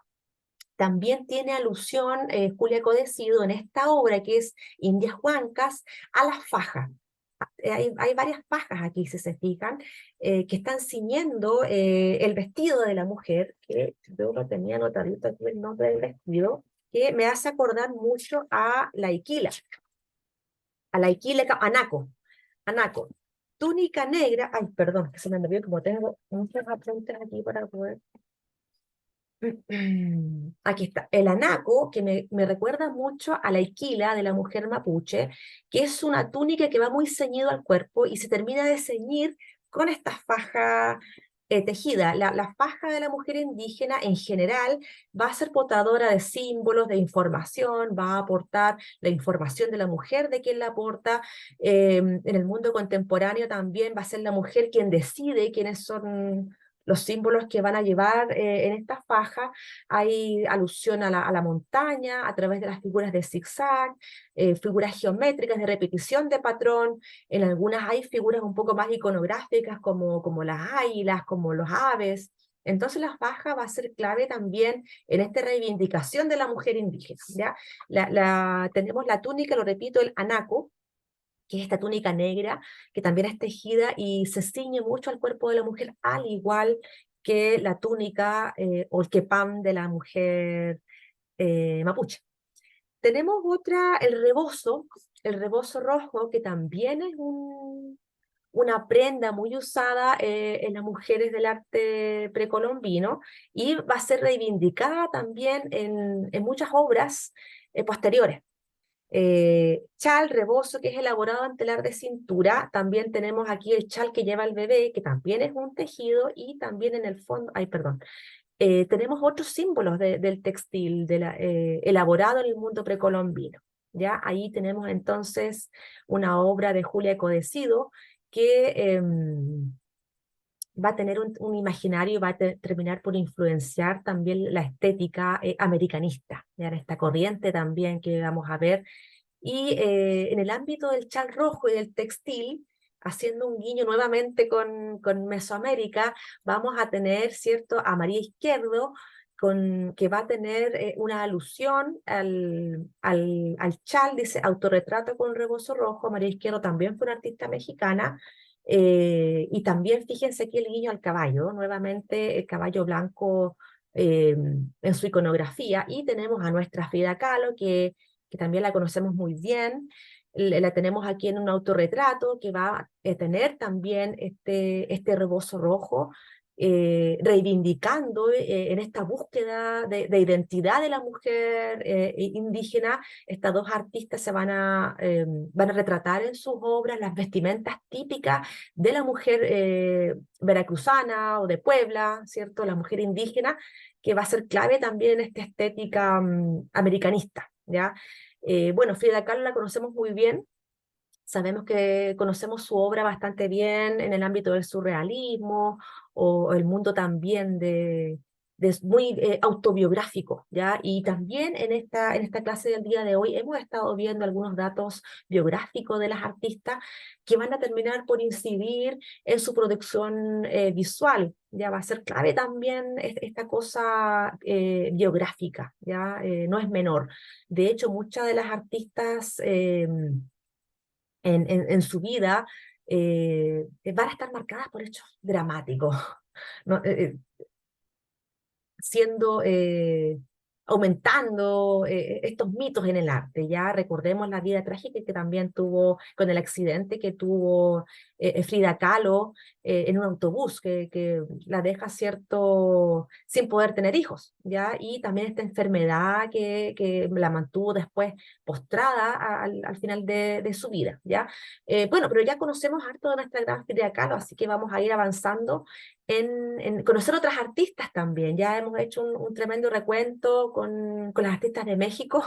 También tiene alusión Julia Codecido en esta obra que es Indias Huancas a las fajas. Hay varias fajas aquí, si se fijan, que están ciñendo el vestido de la mujer, que yo lo tenía anotadito aquí el nombre del vestido, que me hace acordar mucho a la Iquila, Anaco, Anaco. Túnica negra, ay, perdón, que se me olvidó, como tengo muchos apuntes aquí para poder. Aquí está, el anaco, que me recuerda mucho a la iquila de la mujer mapuche, que es una túnica que va muy ceñido al cuerpo y se termina de ceñir con esta faja tejida. La faja de la mujer indígena en general va a ser portadora de símbolos, de información, va a aportar la información de la mujer, de quien la aporta. En el mundo contemporáneo también va a ser la mujer quien decide quiénes son los símbolos que van a llevar en esta faja. Hay alusión a la montaña a través de las figuras de zigzag, figuras geométricas de repetición de patrón. En algunas hay figuras un poco más iconográficas como las águilas, como los aves. Entonces la faja va a ser clave también en esta reivindicación de la mujer indígena, ¿ya? Tenemos la túnica, lo repito, el anaco, que es esta túnica negra, que también es tejida y se ciñe mucho al cuerpo de la mujer, al igual que la túnica o el kepam de la mujer mapuche. Tenemos otra, el rebozo rojo, que también es una prenda muy usada en las mujeres del arte precolombino y va a ser reivindicada también en muchas obras posteriores. Chal, rebozo, que es elaborado en telar de cintura. También tenemos aquí el chal que lleva el bebé, que también es un tejido, y también en el fondo, ay, perdón, tenemos otros símbolos del textil elaborado en el mundo precolombino. ¿Ya? Ahí tenemos entonces una obra de Julia Codecido que va a tener un imaginario y va a terminar por influenciar también la estética americanista, ¿ya? En esta corriente también que vamos a ver. Y en el ámbito del chal rojo y del textil, haciendo un guiño nuevamente con Mesoamérica, vamos a tener, ¿cierto?, a María Izquierdo, que va a tener una alusión al chal, dice, autorretrato con rebozo rojo. María Izquierdo también fue una artista mexicana, y también fíjense aquí el guiño al caballo, nuevamente el caballo blanco en su iconografía, y tenemos a nuestra Frida Kahlo, que también la conocemos muy bien. La tenemos aquí en un autorretrato que va a tener también este rebozo rojo, reivindicando en esta búsqueda de identidad de la mujer indígena. Estas dos artistas van a retratar en sus obras las vestimentas típicas de la mujer veracruzana o de Puebla, ¿cierto? La mujer indígena, que va a ser clave también en esta estética americanista, ¿ya? Bueno, Frida Kahlo la conocemos muy bien. Sabemos que conocemos su obra bastante bien en el ámbito del surrealismo o el mundo también muy autobiográfico, ¿ya? Y también en esta clase del día de hoy hemos estado viendo algunos datos biográficos de las artistas que van a terminar por incidir en su producción visual. Ya va a ser clave también esta cosa biográfica, ¿ya? No es menor. De hecho, muchas de las artistas en su vida van a estar marcadas por hechos dramáticos, ¿no? Siendo, aumentando estos mitos en el arte. Ya recordemos la vida trágica que también tuvo con el accidente que tuvo Frida Kahlo en un autobús que la deja, cierto, sin poder tener hijos, ¿ya? Y también esta enfermedad que la mantuvo después postrada al final de su vida, ¿ya? Bueno, pero ya conocemos harto de nuestra gran Frida Kahlo, así que vamos a ir avanzando en conocer otras artistas también. Ya hemos hecho un tremendo recuento con las artistas de México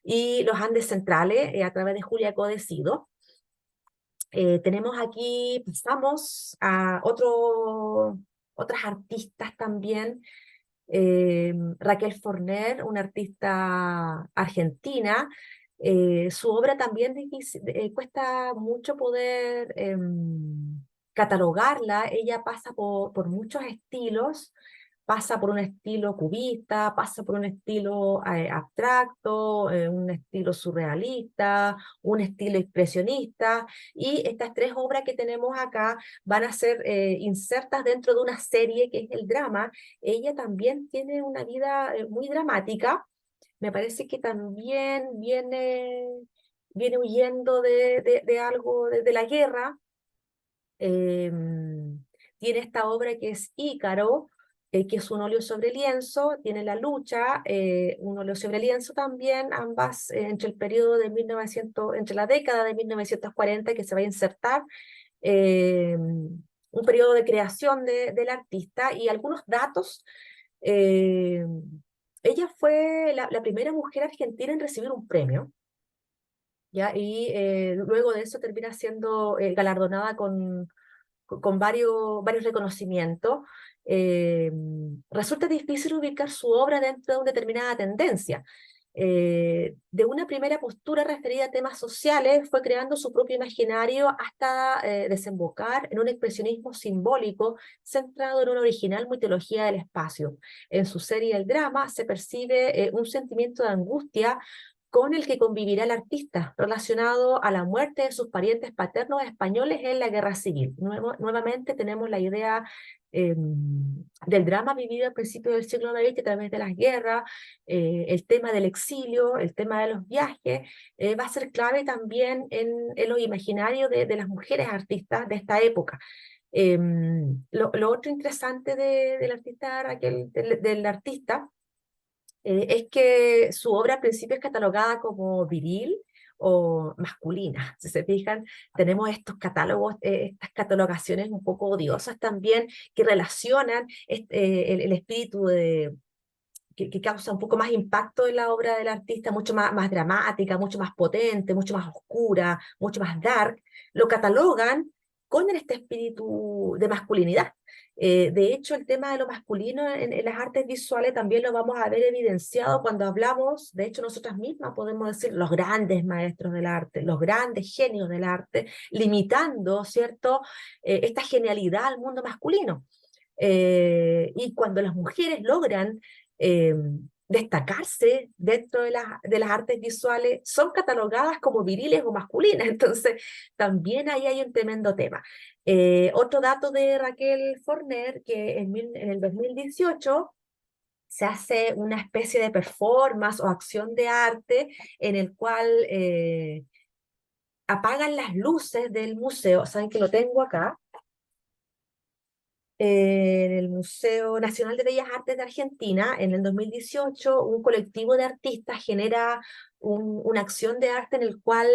y los Andes Centrales a través de Julia Codecido. Tenemos aquí, pasamos a otras artistas también. Raquel Forner, una artista argentina. Su obra también cuesta mucho poder catalogarla. Ella pasa por muchos estilos, pasa por un estilo cubista, pasa por un estilo abstracto, un estilo surrealista, un estilo expresionista, y estas tres obras que tenemos acá van a ser insertas dentro de una serie que es el drama. Ella también tiene una vida muy dramática. Me parece que también viene huyendo de algo, de la guerra. Tiene esta obra que es Ícaro, que es un óleo sobre lienzo. Tiene La lucha, un óleo sobre lienzo también, ambas entre el periodo de 1900, entre la década de 1940, que se va a insertar un periodo de creación del artista. Y algunos datos. eh, Ella fue la primera mujer argentina en recibir un premio, ¿ya? Y luego de eso termina siendo galardonada con varios reconocimientos. eh, Resulta difícil ubicar su obra dentro de una determinada tendencia. De una primera postura referida a temas sociales, fue creando su propio imaginario hasta desembocar en un expresionismo simbólico centrado en una original mitología del espacio. En su serie El drama se percibe un sentimiento de angustia con el que convivirá el artista, relacionado a la muerte de sus parientes paternos españoles en la Guerra Civil. Nuevamente tenemos la idea del drama vivido al principio del siglo XX a través de las guerras. El tema del exilio, el tema de los viajes, va a ser clave también en los imaginarios de las mujeres artistas de esta época. Lo otro interesante del artista Raquel, del artista, es que su obra al principio es catalogada como viril o masculina. Si se fijan, tenemos estos catálogos, estas catalogaciones un poco odiosas también, que relacionan el espíritu que causa un poco más impacto en la obra del artista, mucho más dramática, mucho más potente, mucho más oscura, mucho más dark. Lo catalogan con este espíritu de masculinidad. De hecho, el tema de lo masculino en las artes visuales también lo vamos a ver evidenciado cuando hablamos. De hecho, nosotras mismas podemos decir los grandes maestros del arte, los grandes genios del arte, limitando, ¿cierto?, esta genialidad al mundo masculino. Y cuando las mujeres logran eh, destacarse dentro de las artes visuales, son catalogadas como viriles o masculinas. Entonces, también ahí hay un tremendo tema. Otro dato de Raquel Forner, que en el 2018 se hace una especie de performance o acción de arte en el cual apagan las luces del museo. Saben que lo tengo acá. En el Museo Nacional de Bellas Artes de Argentina, en el 2018, un colectivo de artistas genera una acción de arte en el cual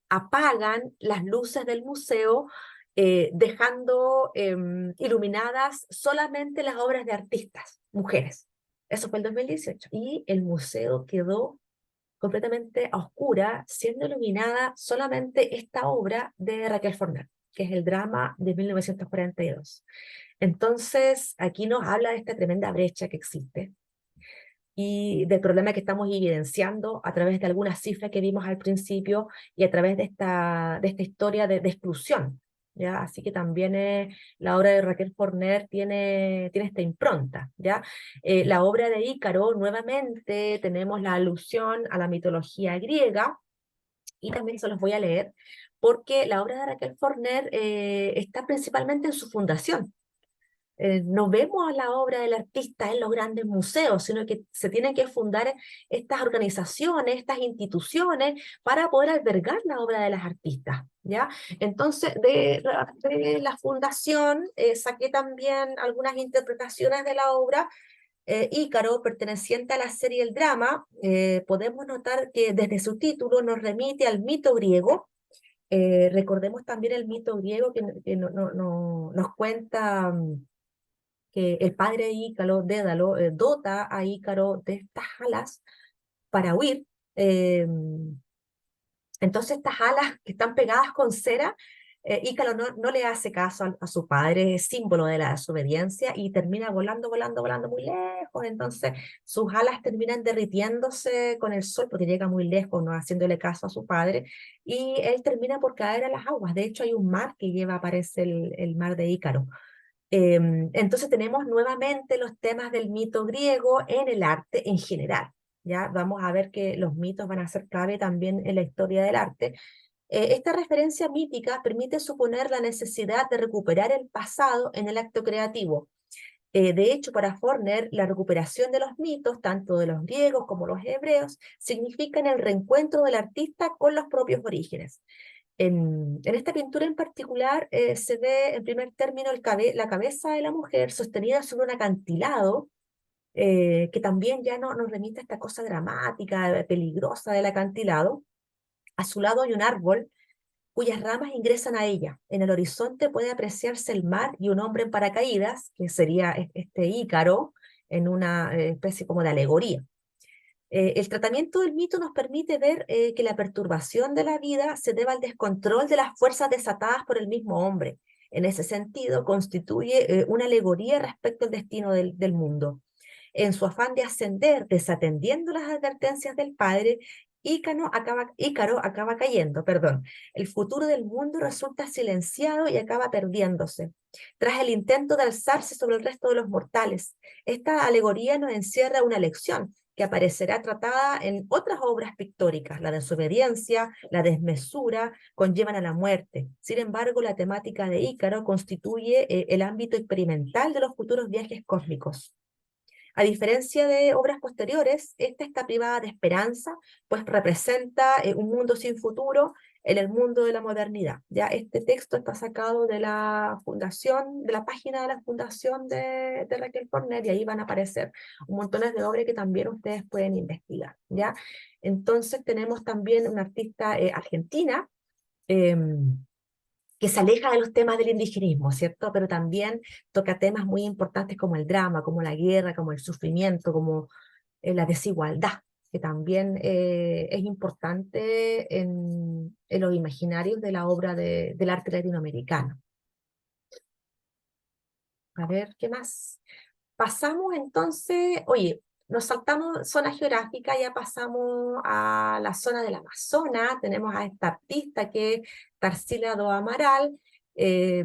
apagan las luces del museo, dejando iluminadas solamente las obras de artistas, mujeres. Eso fue el 2018. Y el museo quedó completamente a oscura, siendo iluminada solamente esta obra de Raquel Forner, que es el drama de 1942. Entonces, aquí nos habla de esta tremenda brecha que existe y del problema que estamos evidenciando a través de algunas cifras que vimos al principio y a través de esta historia de exclusión. ¿Ya? Así que también la obra de Raquel Forner tiene esta impronta. ¿Ya? La obra de Ícaro, nuevamente tenemos la alusión a la mitología griega, y también se los voy a leer, porque la obra de Raquel Forner está principalmente en su fundación. No vemos la obra del artista en los grandes museos, sino que se tienen que fundar estas organizaciones, estas instituciones, para poder albergar la obra de las artistas, ¿ya? Entonces, de la fundación saqué también algunas interpretaciones de la obra. Ícaro, perteneciente a la serie El Drama. Podemos notar que desde su título nos remite al mito griego, Recordemos también el mito griego que nos cuenta que el padre Ícaro, Dédalo, dota a Ícaro de estas alas para huir. eh, entonces estas alas que están pegadas con cera, Ícaro no le hace caso a su padre, es símbolo de la desobediencia y termina volando, volando, volando muy lejos. Entonces sus alas terminan derritiéndose con el sol porque llega muy lejos, no haciéndole caso a su padre, y él termina por caer a las aguas. De hecho hay un mar que lleva, aparece el mar de Ícaro. Entonces tenemos nuevamente los temas del mito griego en el arte en general. Ya vamos a ver que los mitos van a ser clave también en la historia del arte. Esta referencia mítica permite suponer la necesidad de recuperar el pasado en el acto creativo. De hecho, para Forner, la recuperación de los mitos, tanto de los griegos como los hebreos, significan el reencuentro del artista con los propios orígenes. En esta pintura en particular se ve en primer término la cabeza de la mujer sostenida sobre un acantilado, que también ya nos remite a esta cosa dramática, peligrosa del acantilado. A su lado hay un árbol cuyas ramas ingresan a ella. En el horizonte puede apreciarse el mar y un hombre en paracaídas, que sería este Ícaro, en una especie como de alegoría. El tratamiento del mito nos permite ver que la perturbación de la vida se debe al descontrol de las fuerzas desatadas por el mismo hombre. En ese sentido, constituye una alegoría respecto al destino del mundo. En su afán de ascender, desatendiendo las advertencias del padre, Ícaro acaba cayendo, perdón. El futuro del mundo resulta silenciado y acaba perdiéndose, tras el intento de alzarse sobre el resto de los mortales. Esta alegoría nos encierra una lección que aparecerá tratada en otras obras pictóricas. La desobediencia, la desmesura conllevan a la muerte. Sin embargo, la temática de Ícaro constituye el ámbito experimental de los futuros viajes cósmicos. A diferencia de obras posteriores, esta está privada de esperanza, pues representa un mundo sin futuro en el mundo de la modernidad. Ya este texto está sacado de la fundación, de la página de la fundación de Raquel Forner, y ahí van a aparecer un montón de obras que también ustedes pueden investigar. ¿Ya? Entonces tenemos también una artista argentina, que se aleja de los temas del indigenismo, ¿cierto? Pero también toca temas muy importantes como el drama, como la guerra, como el sufrimiento, como la desigualdad, que también es importante en los imaginarios de la obra del arte latinoamericano. A ver, ¿qué más? Pasamos entonces, oye, nos saltamos zona geográfica, ya pasamos a la zona del Amazonas, tenemos a esta artista que es Tarsila do Amaral. eh,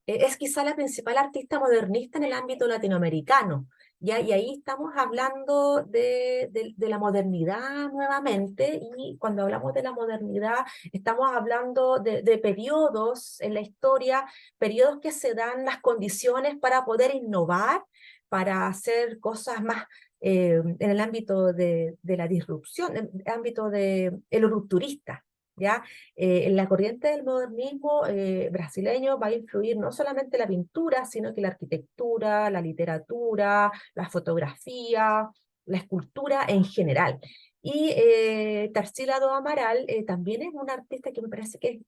es quizá la principal artista modernista en el ámbito latinoamericano, ¿ya? Y ahí estamos hablando de la modernidad nuevamente, y cuando hablamos de la modernidad estamos hablando de periodos en la historia, periodos que se dan las condiciones para poder innovar, para hacer cosas más en el ámbito de la disrupción, en el ámbito de el rupturista. ¿Ya? En la corriente del modernismo brasileño va a influir no solamente la pintura, sino que la arquitectura, la literatura, la fotografía, la escultura en general. Y Tarsila do Amaral también es una artista que me parece que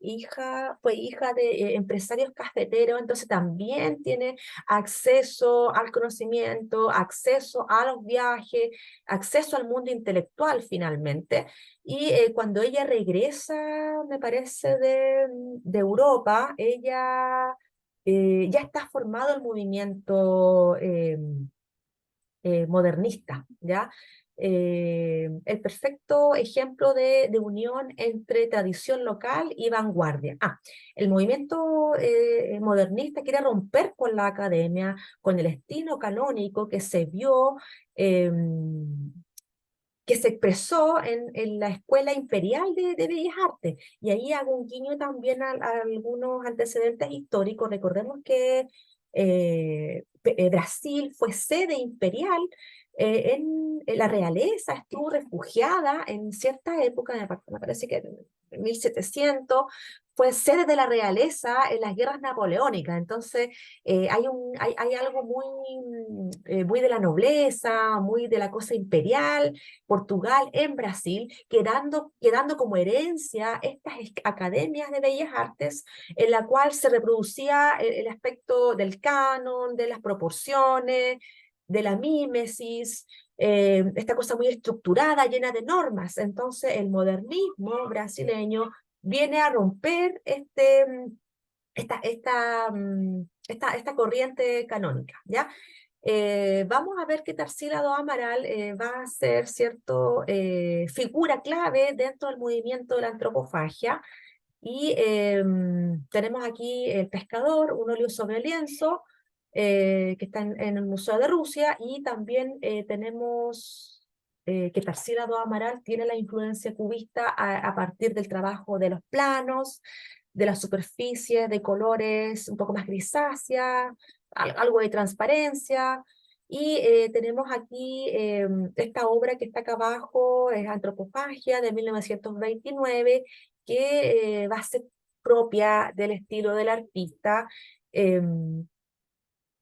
fue hija de empresarios cafeteros, entonces también tiene acceso al conocimiento, acceso a los viajes, acceso al mundo intelectual finalmente. Y cuando ella regresa, me parece, de Europa, ella ya está formado el movimiento modernista, ¿ya? El perfecto ejemplo de unión entre tradición local y vanguardia. El movimiento modernista quiere romper con la academia, con el estilo canónico que se vio que se expresó en la Escuela Imperial de Bellas Artes. Y ahí hago un guiño también a algunos antecedentes históricos. Recordemos que Brasil fue sede imperial, en la realeza estuvo refugiada en cierta época, me parece que 1700, fue sede de la realeza en las guerras napoleónicas. Entonces, hay algo muy de la nobleza, muy de la cosa imperial, Portugal en Brasil, quedando como herencia estas academias de bellas artes en la cual se reproducía el aspecto del canon, de las proporciones, de la mímesis, esta cosa muy estructurada, llena de normas. Entonces, el modernismo brasileño viene a romper esta corriente canónica, ¿ya? Vamos a ver que Tarsila do Amaral va a ser, ¿cierto?, figura clave dentro del movimiento de la antropofagia, y tenemos aquí el pescador, un óleo sobre lienzo, que está en el Museo de Rusia, y también tenemos que Tarsila do Amaral tiene la influencia cubista a partir del trabajo de los planos, de las superficies, de colores un poco más grisáceas, algo de transparencia. Y tenemos aquí esta obra que está acá abajo, es Antropofagia, de 1929, que va a ser propia del estilo del artista. El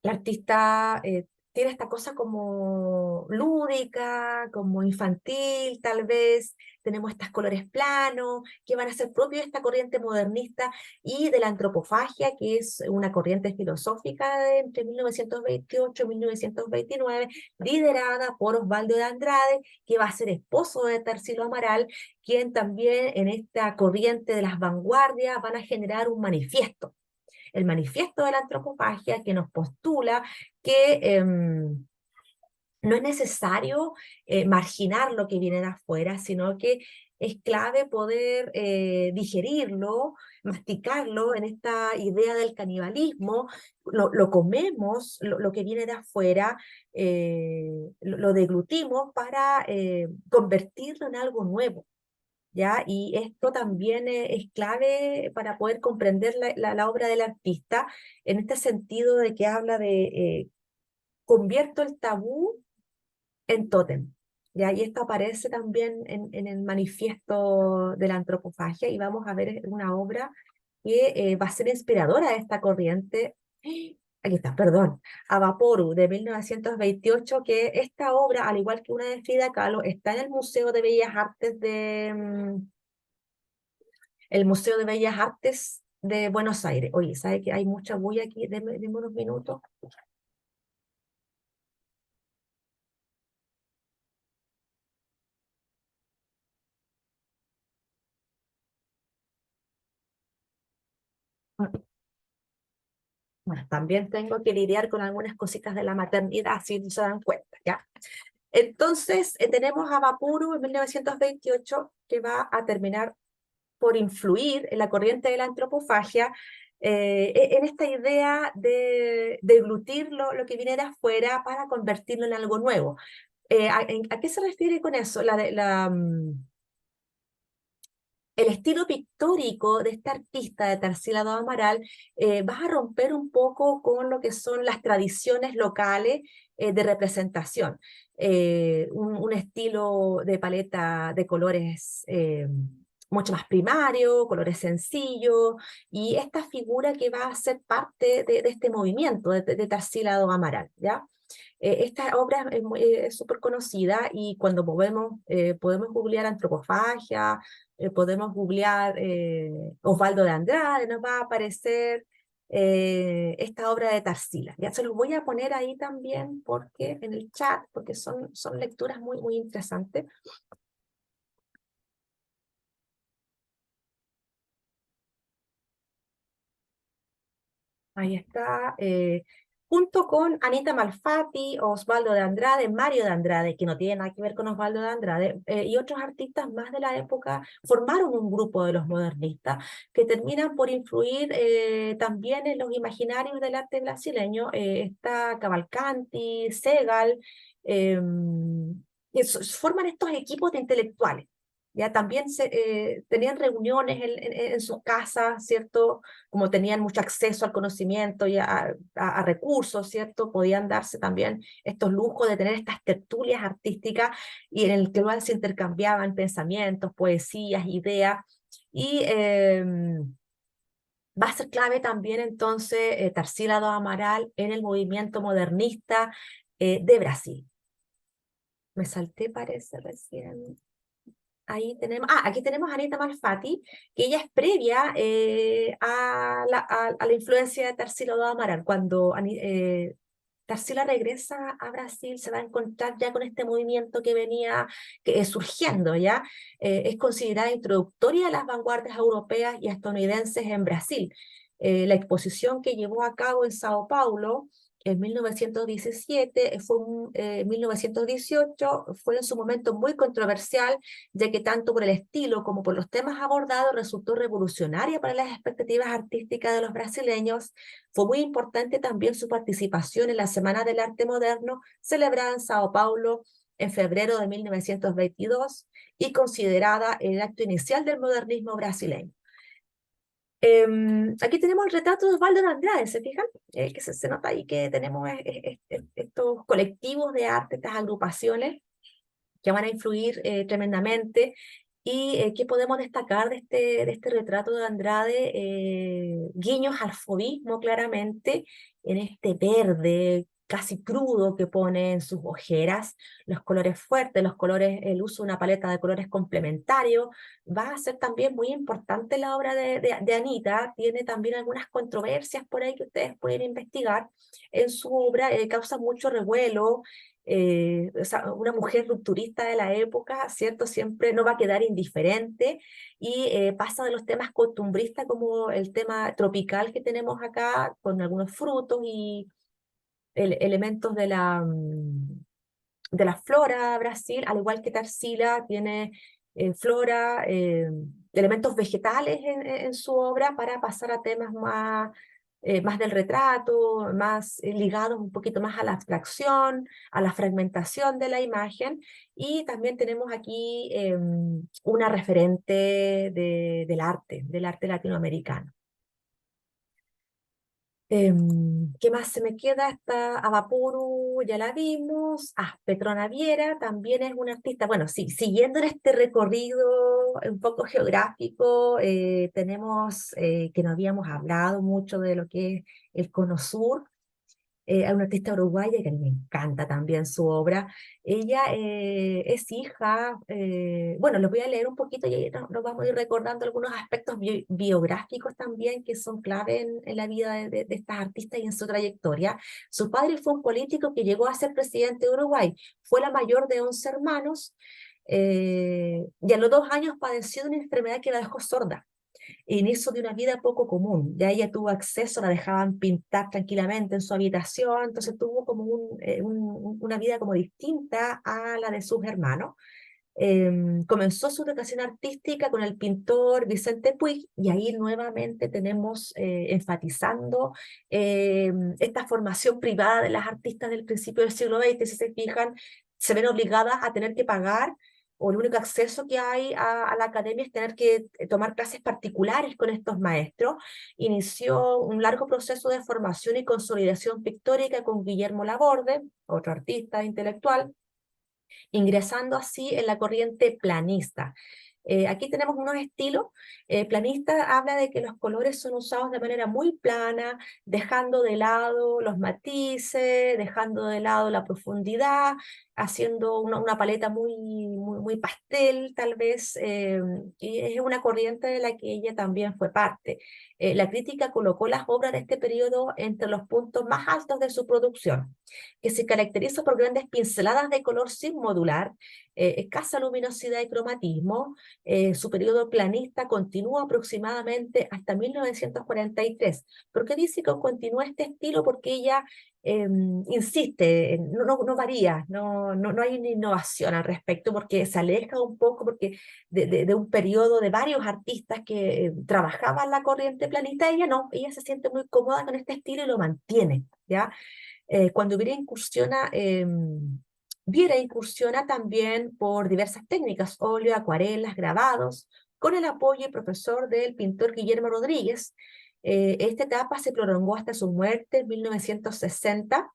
artista tiene esta cosa como lúdica, como infantil, tal vez. Tenemos estos colores planos que van a ser propios de esta corriente modernista y de la antropofagia, que es una corriente filosófica de entre 1928 y 1929, liderada por Osvaldo de Andrade, que va a ser esposo de Tarsilo Amaral, quien también en esta corriente de las vanguardias van a generar un manifiesto, el manifiesto de la antropofagia, que nos postula que no es necesario marginar lo que viene de afuera, sino que es clave poder digerirlo, masticarlo en esta idea del canibalismo. Lo comemos, lo que viene de afuera, lo deglutimos para convertirlo en algo nuevo, ¿ya? Y esto también es clave para poder comprender la obra del artista, en este sentido de que habla de convierto el tabú en tótem, ¿ya? Y esto aparece también en el manifiesto de la antropofagia, y vamos a ver una obra que va a ser inspiradora de esta corriente. Aquí está, perdón, Avaporu, de 1928, que esta obra, al igual que una de Frida Kahlo, está en el Museo de Bellas Artes el Museo de Bellas Artes de Buenos Aires. Oye, ¿sabe que hay mucha bulla aquí? Deme unos minutos. Bueno, también tengo que lidiar con algunas cositas de la maternidad, si no se dan cuenta, ¿ya? Entonces, tenemos a Vapuru en 1928, que va a terminar por influir en la corriente de la antropofagia, en esta idea de deglutir lo que viene de afuera para convertirlo en algo nuevo. ¿A qué se refiere con eso? El estilo pictórico de esta artista de Tarsila do Amaral va a romper un poco con lo que son las tradiciones locales de representación. Un estilo de paleta de colores mucho más primario, colores sencillos, y esta figura que va a ser parte de este movimiento de Tarsila do Amaral, ¿ya? Esta obra es súper conocida, y cuando podemos googlear antropofagia, podemos googlear Osvaldo de Andrade, nos va a aparecer esta obra de Tarsila. Ya se los voy a poner ahí también en el chat, porque son lecturas muy interesantes. Ahí está, junto con Anita Malfatti, Osvaldo de Andrade, Mario de Andrade, que no tiene nada que ver con Osvaldo de Andrade, y otros artistas más de la época, formaron un grupo de los modernistas que terminan por influir también en los imaginarios del arte brasileño. Está Cavalcanti, Segal, eh, forman estos equipos de intelectuales. Ya también tenían reuniones en sus casas, ¿cierto? Como tenían mucho acceso al conocimiento y a recursos, ¿cierto? Podían darse también estos lujos de tener estas tertulias artísticas, y en el que luego se intercambiaban pensamientos, poesías, ideas. Y va a ser clave también entonces Tarsila do Amaral en el movimiento modernista de Brasil. Me salté, parece, recién. Ahí tenemos, aquí tenemos a Anita Malfatti, que ella es previa a la influencia de Tarsila do Amaral. Cuando Tarsila regresa a Brasil, se va a encontrar ya con este movimiento que venía surgiendo, ¿ya? Es considerada introductoria de las vanguardias europeas y estadounidenses en Brasil. La exposición que llevó a cabo en Sao Paulo en 1917, 1918, fue en su momento muy controversial, ya que tanto por el estilo como por los temas abordados resultó revolucionaria para las expectativas artísticas de los brasileños. Fue muy importante también su participación en la Semana del Arte Moderno, celebrada en Sao Paulo en febrero de 1922 y considerada el acto inicial del modernismo brasileño. Aquí tenemos el retrato de Osvaldo de Andrade, ¿se fijan? Que se nota ahí que tenemos estos colectivos de arte, estas agrupaciones que van a influir tremendamente. ¿Y qué podemos destacar de este retrato de Andrade? Guiños al fauvismo, claramente, en este verde casi crudo que pone en sus ojeras, los colores fuertes, los colores, el uso de una paleta de colores complementarios. Va a ser también muy importante la obra de Anita, tiene también algunas controversias por ahí que ustedes pueden investigar. En su obra causa mucho revuelo, o sea, una mujer rupturista de la época, ¿cierto? Siempre no va a quedar indiferente y pasa de los temas costumbristas como el tema tropical que tenemos acá, con algunos frutos y elementos de la flora Brasil, al igual que Tarsila, tiene flora, elementos vegetales en su obra para pasar a temas más del retrato, más ligados un poquito más a la abstracción, a la fragmentación de la imagen. Y también tenemos aquí una referente del arte latinoamericano. ¿Qué más se me queda? Está Avapuru, ya la vimos. Petrona Viera también es una artista. Bueno, sí, siguiendo en este recorrido un poco geográfico, tenemos que no habíamos hablado mucho de lo que es el Cono Sur. Hay una artista uruguaya que a mí me encanta también su obra. Ella es hija, bueno, les voy a leer un poquito y ahí nos vamos a ir recordando algunos aspectos biográficos también que son clave en la vida de estas artistas y en su trayectoria. Su padre fue un político que llegó a ser presidente de Uruguay. Fue la mayor de 11 hermanos y a los 2 años padeció de una enfermedad que la dejó sorda. Inicio de una vida poco común. Ya ella tuvo acceso, la dejaban pintar tranquilamente en su habitación, entonces tuvo como una vida como distinta a la de sus hermanos. Comenzó su educación artística con el pintor Vicente Puig y ahí nuevamente tenemos enfatizando esta formación privada de las artistas del principio del siglo XX. Si se fijan, se ven obligadas a tener que pagar o el único acceso que hay a la academia es tener que tomar clases particulares con estos maestros. Inició un largo proceso de formación y consolidación pictórica con Guillermo Laborde, otro artista intelectual, ingresando así en la corriente planista. Aquí tenemos unos estilos. Planista habla de que los colores son usados de manera muy plana, dejando de lado los matices, dejando de lado la profundidad, haciendo una paleta muy pastel, tal vez, y es una corriente de la que ella también fue parte. La crítica colocó las obras de este periodo entre los puntos más altos de su producción, que se caracteriza por grandes pinceladas de color sin modular, escasa luminosidad y cromatismo. Su periodo planista continúa aproximadamente hasta 1943. ¿Por qué dice que continúa este estilo? Porque ella insiste, no varía, no hay una innovación al respecto, porque se aleja un poco porque de un periodo de varios artistas que trabajaban la corriente planista. Ella no, ella se siente muy cómoda con este estilo y lo mantiene, ¿ya? Cuando Viera incursiona también por diversas técnicas, óleo, acuarelas, grabados, con el apoyo y profesor del pintor Guillermo Rodríguez. Esta etapa se prolongó hasta su muerte en 1960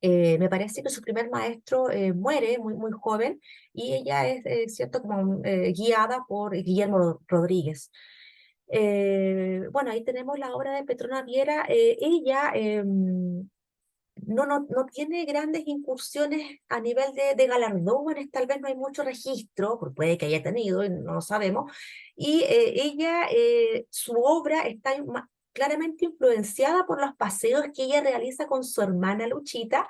Me parece que su primer maestro muere muy joven y ella es, cierto, como guiada por Guillermo Rodríguez. Bueno, ahí tenemos la obra de Petrona Viera. Ella no tiene grandes incursiones a nivel de galardones, tal vez no hay mucho registro, porque puede que haya tenido, y no lo sabemos, y ella, su obra está claramente influenciada por los paseos que ella realiza con su hermana Luchita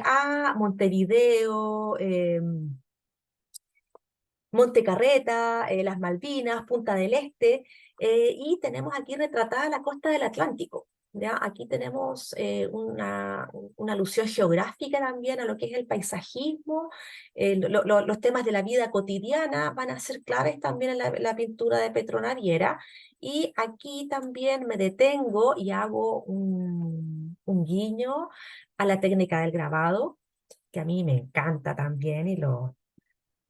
a Montevideo, Monte Carreta, las Malvinas, Punta del Este, y tenemos aquí retratada la costa del Atlántico. ¿Ya? Aquí tenemos una alusión geográfica también a lo que es el paisajismo, los temas de la vida cotidiana van a ser claves también en la pintura de Petrona Viera, y aquí también me detengo y hago un guiño a la técnica del grabado, que a mí me encanta también y lo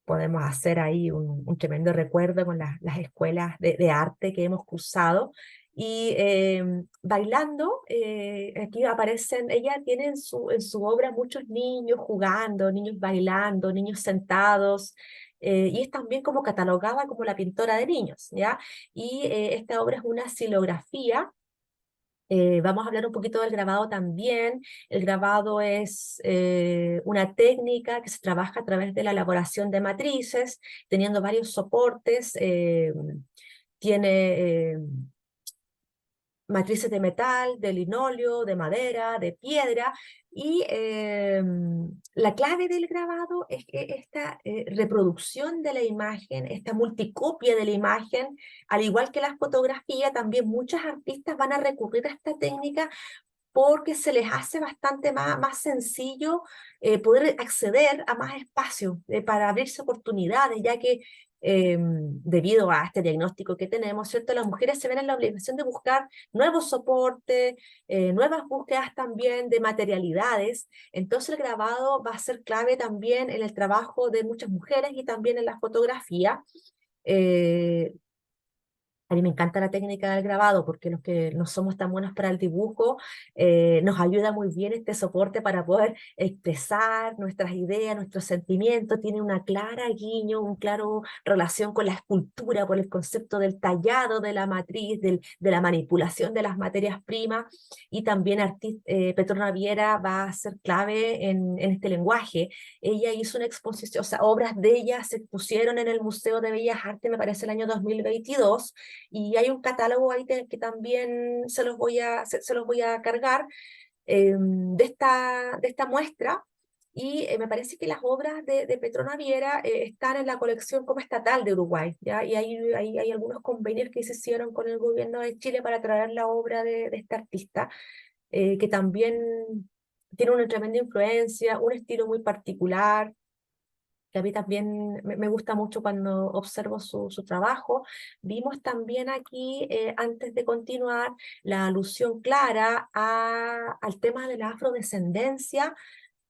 podemos hacer ahí un tremendo recuerdo con las escuelas de arte que hemos cursado. Y bailando, aquí aparecen, ella tiene en su obra muchos niños jugando, niños bailando, niños sentados, y es también como catalogada como la pintora de niños, ¿ya? Y esta obra es una silografía. Vamos a hablar un poquito del grabado también. El grabado es una técnica que se trabaja a través de la elaboración de matrices, teniendo varios soportes. Tiene matrices de metal, de linóleo, de madera, de piedra, y la clave del grabado es que esta reproducción de la imagen, esta multicopia de la imagen, al igual que la fotografía, también muchos artistas van a recurrir a esta técnica porque se les hace bastante más sencillo poder acceder a más espacio para abrirse oportunidades, ya que debido a este diagnóstico que tenemos, ¿cierto? Las mujeres se ven en la obligación de buscar nuevos soportes, nuevas búsquedas también de materialidades. Entonces el grabado va a ser clave también en el trabajo de muchas mujeres y también en la fotografía. Eh, a mí me encanta la técnica del grabado porque los que no somos tan buenos para el dibujo, nos ayuda muy bien este soporte para poder expresar nuestras ideas, nuestros sentimientos. Tiene una clara guiño, un claro relación con la escultura por el concepto del tallado de la matriz, de la manipulación de las materias primas, y también Petrona Viera va a ser clave en este lenguaje. Ella hizo una exposición, o sea, obras de ella se expusieron en el Museo de Bellas Artes, me parece, el año 2022, y hay un catálogo ahí que también se los voy a cargar de esta muestra. Y me parece que las obras de Petrona Viera están en la colección como estatal de Uruguay, ¿ya? Y hay algunos convenios que se hicieron con el gobierno de Chile para traer la obra de esta artista, que también tiene una tremenda influencia, un estilo muy particular, que a mí también me gusta mucho cuando observo su trabajo. Vimos también aquí, antes de continuar, la alusión clara al tema de la afrodescendencia,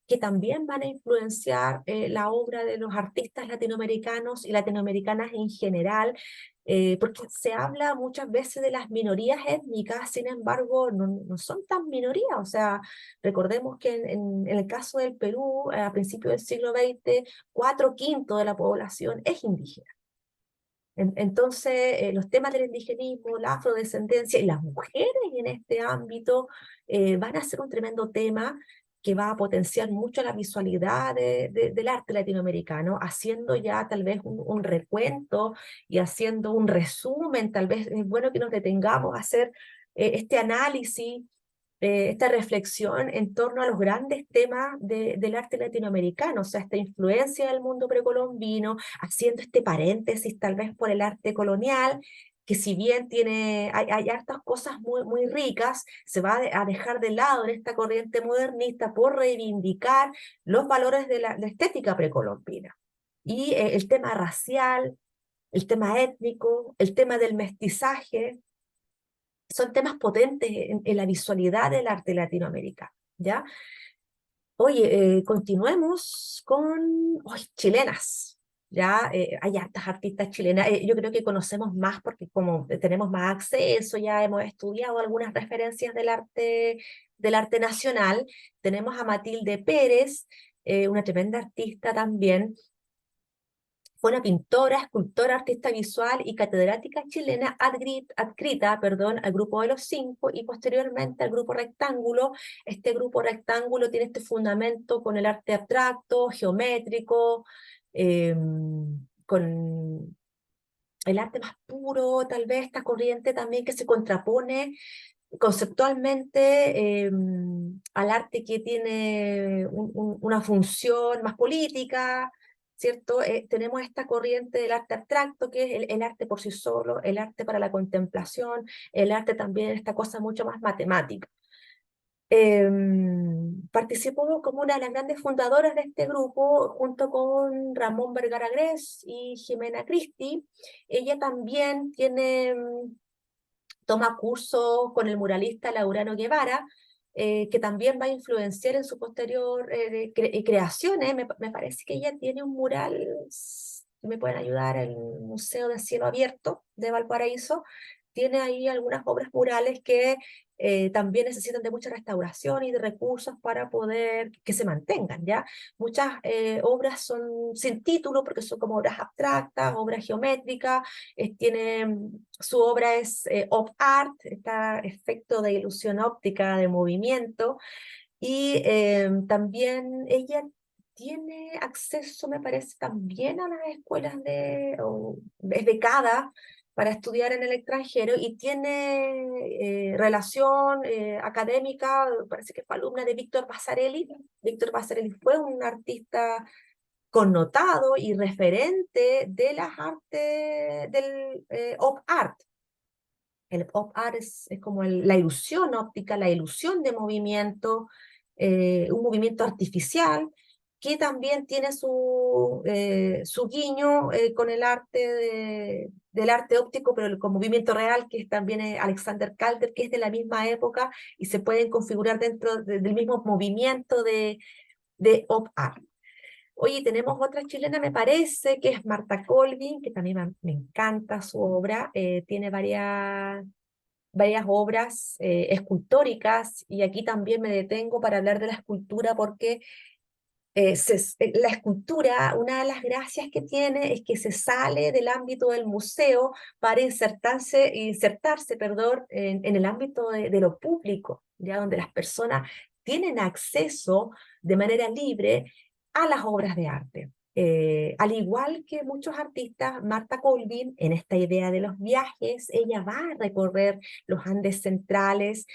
que también van a influenciar la obra de los artistas latinoamericanos y latinoamericanas en general, porque se habla muchas veces de las minorías étnicas, sin embargo, no son tan minorías. O sea, recordemos que en el caso del Perú, a principios del siglo XX, 4/5 de la población es indígena. Entonces, los temas del indigenismo, la afrodescendencia y las mujeres en este ámbito van a ser un tremendo tema que va a potenciar mucho la visualidad del arte latinoamericano, haciendo ya tal vez un recuento y haciendo un resumen. Tal vez es bueno que nos detengamos a hacer este análisis, esta reflexión en torno a los grandes temas del arte latinoamericano, o sea, esta influencia del mundo precolombino, haciendo este paréntesis tal vez por el arte colonial, que si bien hay hartas cosas muy ricas, se va a dejar de lado en esta corriente modernista por reivindicar los valores de la estética precolombina. Y el tema racial, el tema étnico, el tema del mestizaje, son temas potentes en la visualidad del arte latinoamericano, ¿ya? Oye, continuemos con chilenas. Ya hay hartas artistas chilenas. Yo creo que conocemos más porque como tenemos más acceso, ya hemos estudiado algunas referencias del arte nacional tenemos a Matilde Pérez, una tremenda artista también. Fue una pintora, escultora, artista visual y catedrática chilena adscrita, perdón, al Grupo de los Cinco y posteriormente al Grupo Rectángulo. Este Grupo Rectángulo tiene este fundamento con el arte abstracto, geométrico, eh, con el arte más puro, tal vez esta corriente también que se contrapone conceptualmente al arte que tiene una función más política, ¿cierto? Tenemos esta corriente del arte abstracto, que es el arte por sí solo, el arte para la contemplación, el arte también, esta cosa mucho más matemática. Participó como una de las grandes fundadoras de este grupo, junto con Ramón Vergara Gres y Jimena Cristi. Ella también toma cursos con el muralista Laureano Guevara, que también va a influenciar en su posterior creaciones. Me parece que ella tiene un mural, me pueden ayudar, el Museo de Cielo Abierto de Valparaíso. Tiene ahí algunas obras murales que también necesitan de mucha restauración y de recursos para poder que se mantengan, ¿ya? Muchas obras son sin título porque son como obras abstractas, obras geométricas, su obra es op art, está efecto de ilusión óptica, de movimiento, y también ella tiene acceso, me parece, también a las escuelas es becada para estudiar en el extranjero y tiene relación académica, parece que fue alumna de Víctor Basarelli. Víctor Basarelli fue un artista connotado y referente de las artes del op art. El op art es como la ilusión óptica, la ilusión de movimiento, un movimiento artificial que también tiene su guiño con el arte del arte óptico, pero con movimiento real, que es también Alexander Calder, que es de la misma época y se pueden configurar dentro del mismo movimiento de op art. Oye, tenemos otra chilena, me parece, que es Marta Colvin, que también me encanta su obra. Tiene varias obras escultóricas, y aquí también me detengo para hablar de la escultura porque la escultura, una de las gracias que tiene es que se sale del ámbito del museo para insertarse, perdón, en el ámbito de lo público, ya donde las personas tienen acceso de manera libre a las obras de arte. Al igual que muchos artistas, Marta Colvin, en esta idea de los viajes, ella va a recorrer los Andes centrales,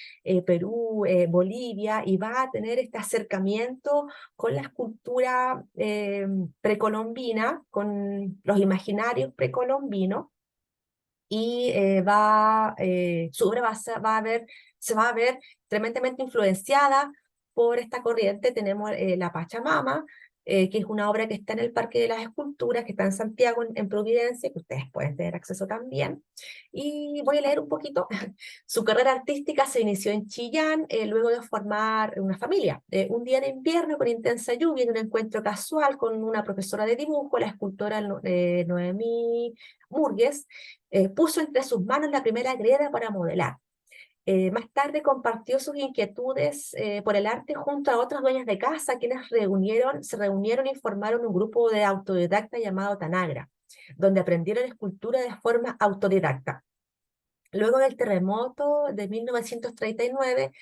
Perú, Bolivia, y va a tener este acercamiento con la escultura precolombina, con los imaginarios precolombinos, y su obra se va a ver tremendamente influenciada por esta corriente. Tenemos la Pachamama, que es una obra que está en el Parque de las Esculturas, que está en Santiago, en Providencia, que ustedes pueden tener acceso también. Y voy a leer un poquito. Su carrera artística se inició en Chillán, luego de formar una familia. Un día de invierno, con intensa lluvia, en un encuentro casual con una profesora de dibujo, la escultora Noemí Murgues, puso entre sus manos la primera greda para modelar. Más tarde compartió sus inquietudes por el arte junto a otras dueñas de casa, quienes se reunieron y formaron un grupo de autodidactas llamado Tanagra, donde aprendieron escultura de forma autodidacta. Luego del terremoto de 1939,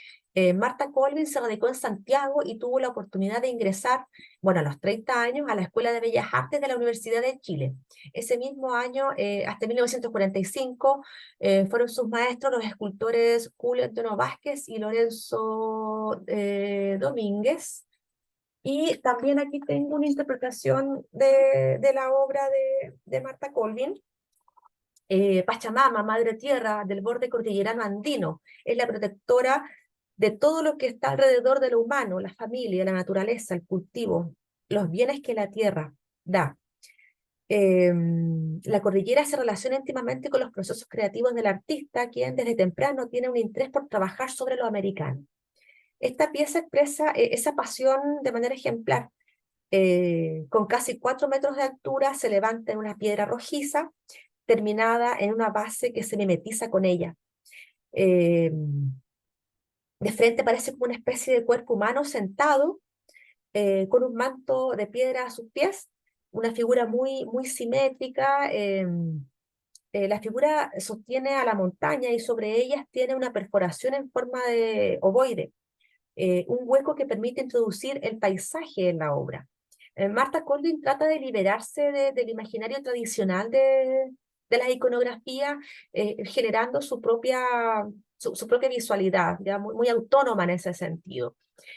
Marta Colvin se radicó en Santiago y tuvo la oportunidad de ingresar, bueno, a los 30 años, a la Escuela de Bellas Artes de la Universidad de Chile. Ese mismo año, hasta 1945, fueron sus maestros los escultores Julio Antonio Vázquez y Lorenzo Domínguez. Y también aquí tengo una interpretación de la obra de Marta Colvin. Pachamama, Madre Tierra del borde cordillerano andino, es la protectora de todo lo que está alrededor de lo humano, la familia, la naturaleza, el cultivo, los bienes que la tierra da. La cordillera se relaciona íntimamente con los procesos creativos del artista, quien desde temprano tiene un interés por trabajar sobre lo americano. Esta pieza expresa esa pasión de manera ejemplar. Con casi 4 metros de altura se levanta en una piedra rojiza, terminada en una base que se mimetiza con ella. Eh, De frente parece como una especie de cuerpo humano sentado, con un manto de piedra a sus pies, una figura muy simétrica. La figura sostiene a la montaña y sobre ellas tiene una perforación en forma de ovoide, un hueco que permite introducir el paisaje en la obra. Martha Corwin trata de liberarse del imaginario tradicional de la iconografía, generando su propia visualidad, ya muy autónoma en ese sentido.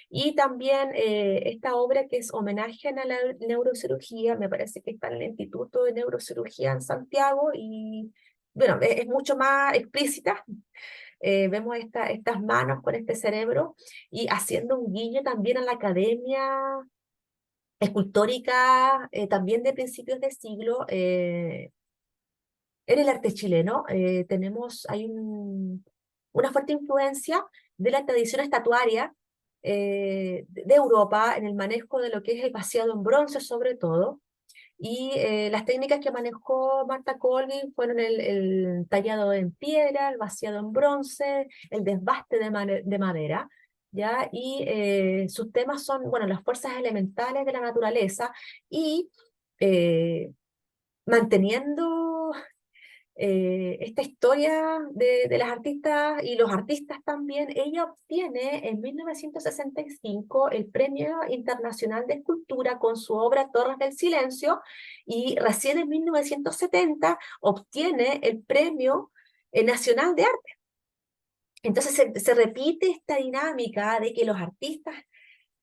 Y también esta obra que es homenaje a la neurocirugía, me parece que está en el Instituto de Neurocirugía en Santiago y bueno, es mucho más explícita. Vemos estas manos con este cerebro y haciendo un guiño también a la academia escultórica, también de principios de siglo. En el arte chileno una fuerte influencia de la tradición estatuaria de Europa en el manejo de lo que es el vaciado en bronce sobre todo. Y las técnicas que manejó Martha Colvin fueron el tallado en piedra, el vaciado en bronce, el desbaste de madera, ¿ya? Y sus temas son, bueno, las fuerzas elementales de la naturaleza y eh, manteniendo esta historia de las artistas y los artistas también. Ella obtiene en 1965 el Premio Internacional de Escultura con su obra Torres del Silencio y recién en 1970 obtiene el Premio Nacional de Arte. Entonces se repite esta dinámica de que los artistas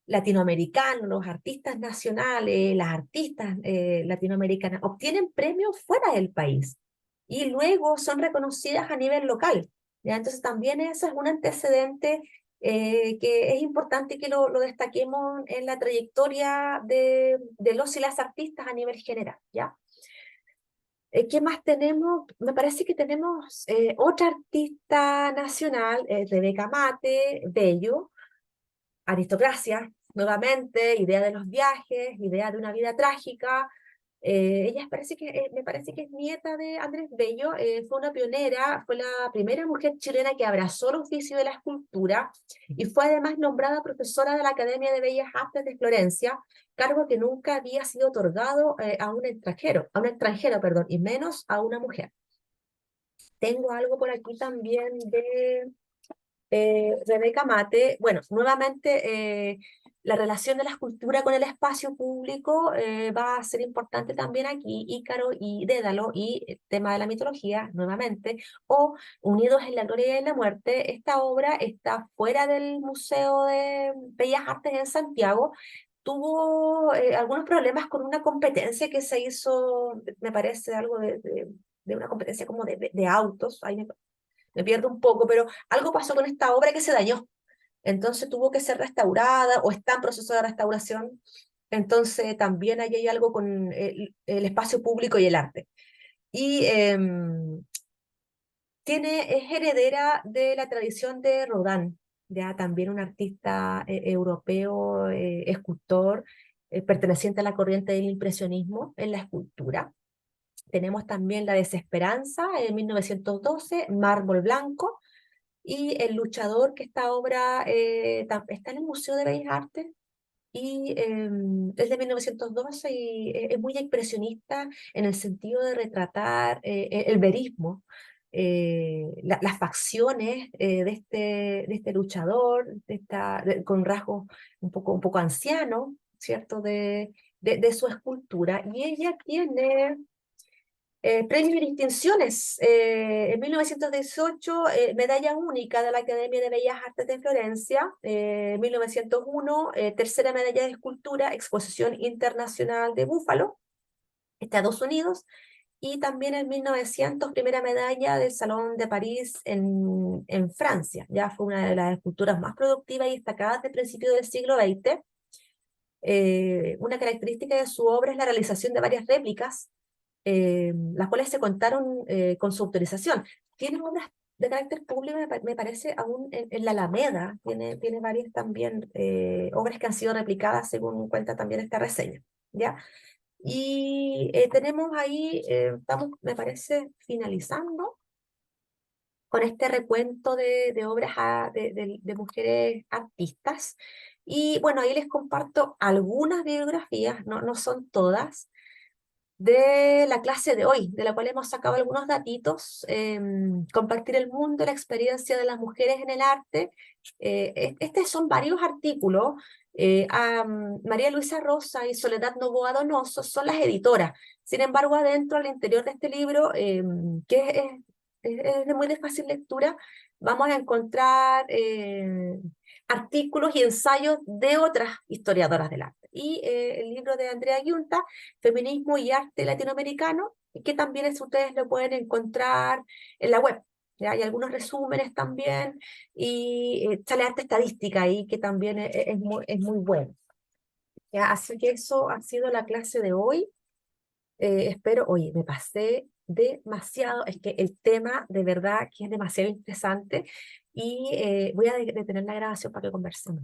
latinoamericanos, los artistas nacionales, las artistas latinoamericanas obtienen premios fuera del país y luego son reconocidas a nivel local. ¿Ya? Entonces también ese es un antecedente que es importante que lo destaquemos en la trayectoria de los y las artistas a nivel general. ¿Ya? ¿Qué más tenemos? Me parece que tenemos otra artista nacional, Rebeca Mate, Bello, aristocracia, nuevamente, idea de los viajes, idea de una vida trágica. Me parece que es nieta de Andrés Bello, fue una pionera, fue la primera mujer chilena que abrazó el oficio de la escultura y fue además nombrada profesora de la Academia de Bellas Artes de Florencia, cargo que nunca había sido otorgado a un extranjero, perdón, y menos a una mujer. Tengo algo por aquí también de Rebeca Mate. Bueno, nuevamente la relación de la escultura con el espacio público va a ser importante también aquí, Ícaro y Dédalo, y el tema de la mitología, nuevamente, o Unidos en la Gloria y en la Muerte. Esta obra está fuera del Museo de Bellas Artes en Santiago. Tuvo algunos problemas con una competencia que se hizo, me parece algo de una competencia como de autos. Ahí me pierdo un poco, pero algo pasó con esta obra que se dañó. Entonces tuvo que ser restaurada o está en proceso de restauración. Entonces también ahí hay algo con el espacio público y el arte. Y es heredera de la tradición de Rodin, ya también un artista europeo, escultor, perteneciente a la corriente del impresionismo en la escultura. Tenemos también La Desesperanza en 1912, Mármol Blanco, y El Luchador, que esta obra está en el Museo de Bellas Artes y es de 1912 y es muy expresionista en el sentido de retratar el verismo, las facciones de este luchador, con rasgos un poco ancianos, ¿cierto? De su escultura. Y ella tiene premios y distinciones. En 1918, medalla única de la Academia de Bellas Artes de Florencia. 1901, tercera medalla de escultura, Exposición Internacional de Búfalo, Estados Unidos. Y también en 1900, primera medalla del Salón de París en Francia. Ya fue una de las esculturas más productivas y destacadas del principio del siglo XX. Una característica de su obra es la realización de varias réplicas las cuales se contaron con su autorización. Tiene obras de carácter público, me parece, aún en la Alameda, tiene varias también obras que han sido replicadas según cuenta también esta reseña, ¿ya? Y tenemos ahí, estamos, me parece, finalizando. con este recuento de obras de mujeres artistas. Y bueno, ahí les comparto algunas biografías, no son todas, de la clase de hoy, de la cual hemos sacado algunos datitos, compartir el mundo, la experiencia de las mujeres en el arte. Estos son varios artículos. María Luisa Rosa y Soledad Novoa Donoso son las editoras. Sin embargo, adentro, al interior de este libro, que es de muy de fácil lectura, vamos a encontrar artículos y ensayos de otras historiadoras del arte. Y el libro de Andrea Giunta, Feminismo y Arte Latinoamericano, que también ustedes lo pueden encontrar en la web. ¿Ya? Hay algunos resúmenes también, y sale arte estadística ahí, que también es muy bueno. ¿Ya? Así que eso ha sido la clase de hoy. Espero, oye, me pasé demasiado, es que el tema de verdad que es demasiado interesante, y voy a detener la grabación para que conversemos.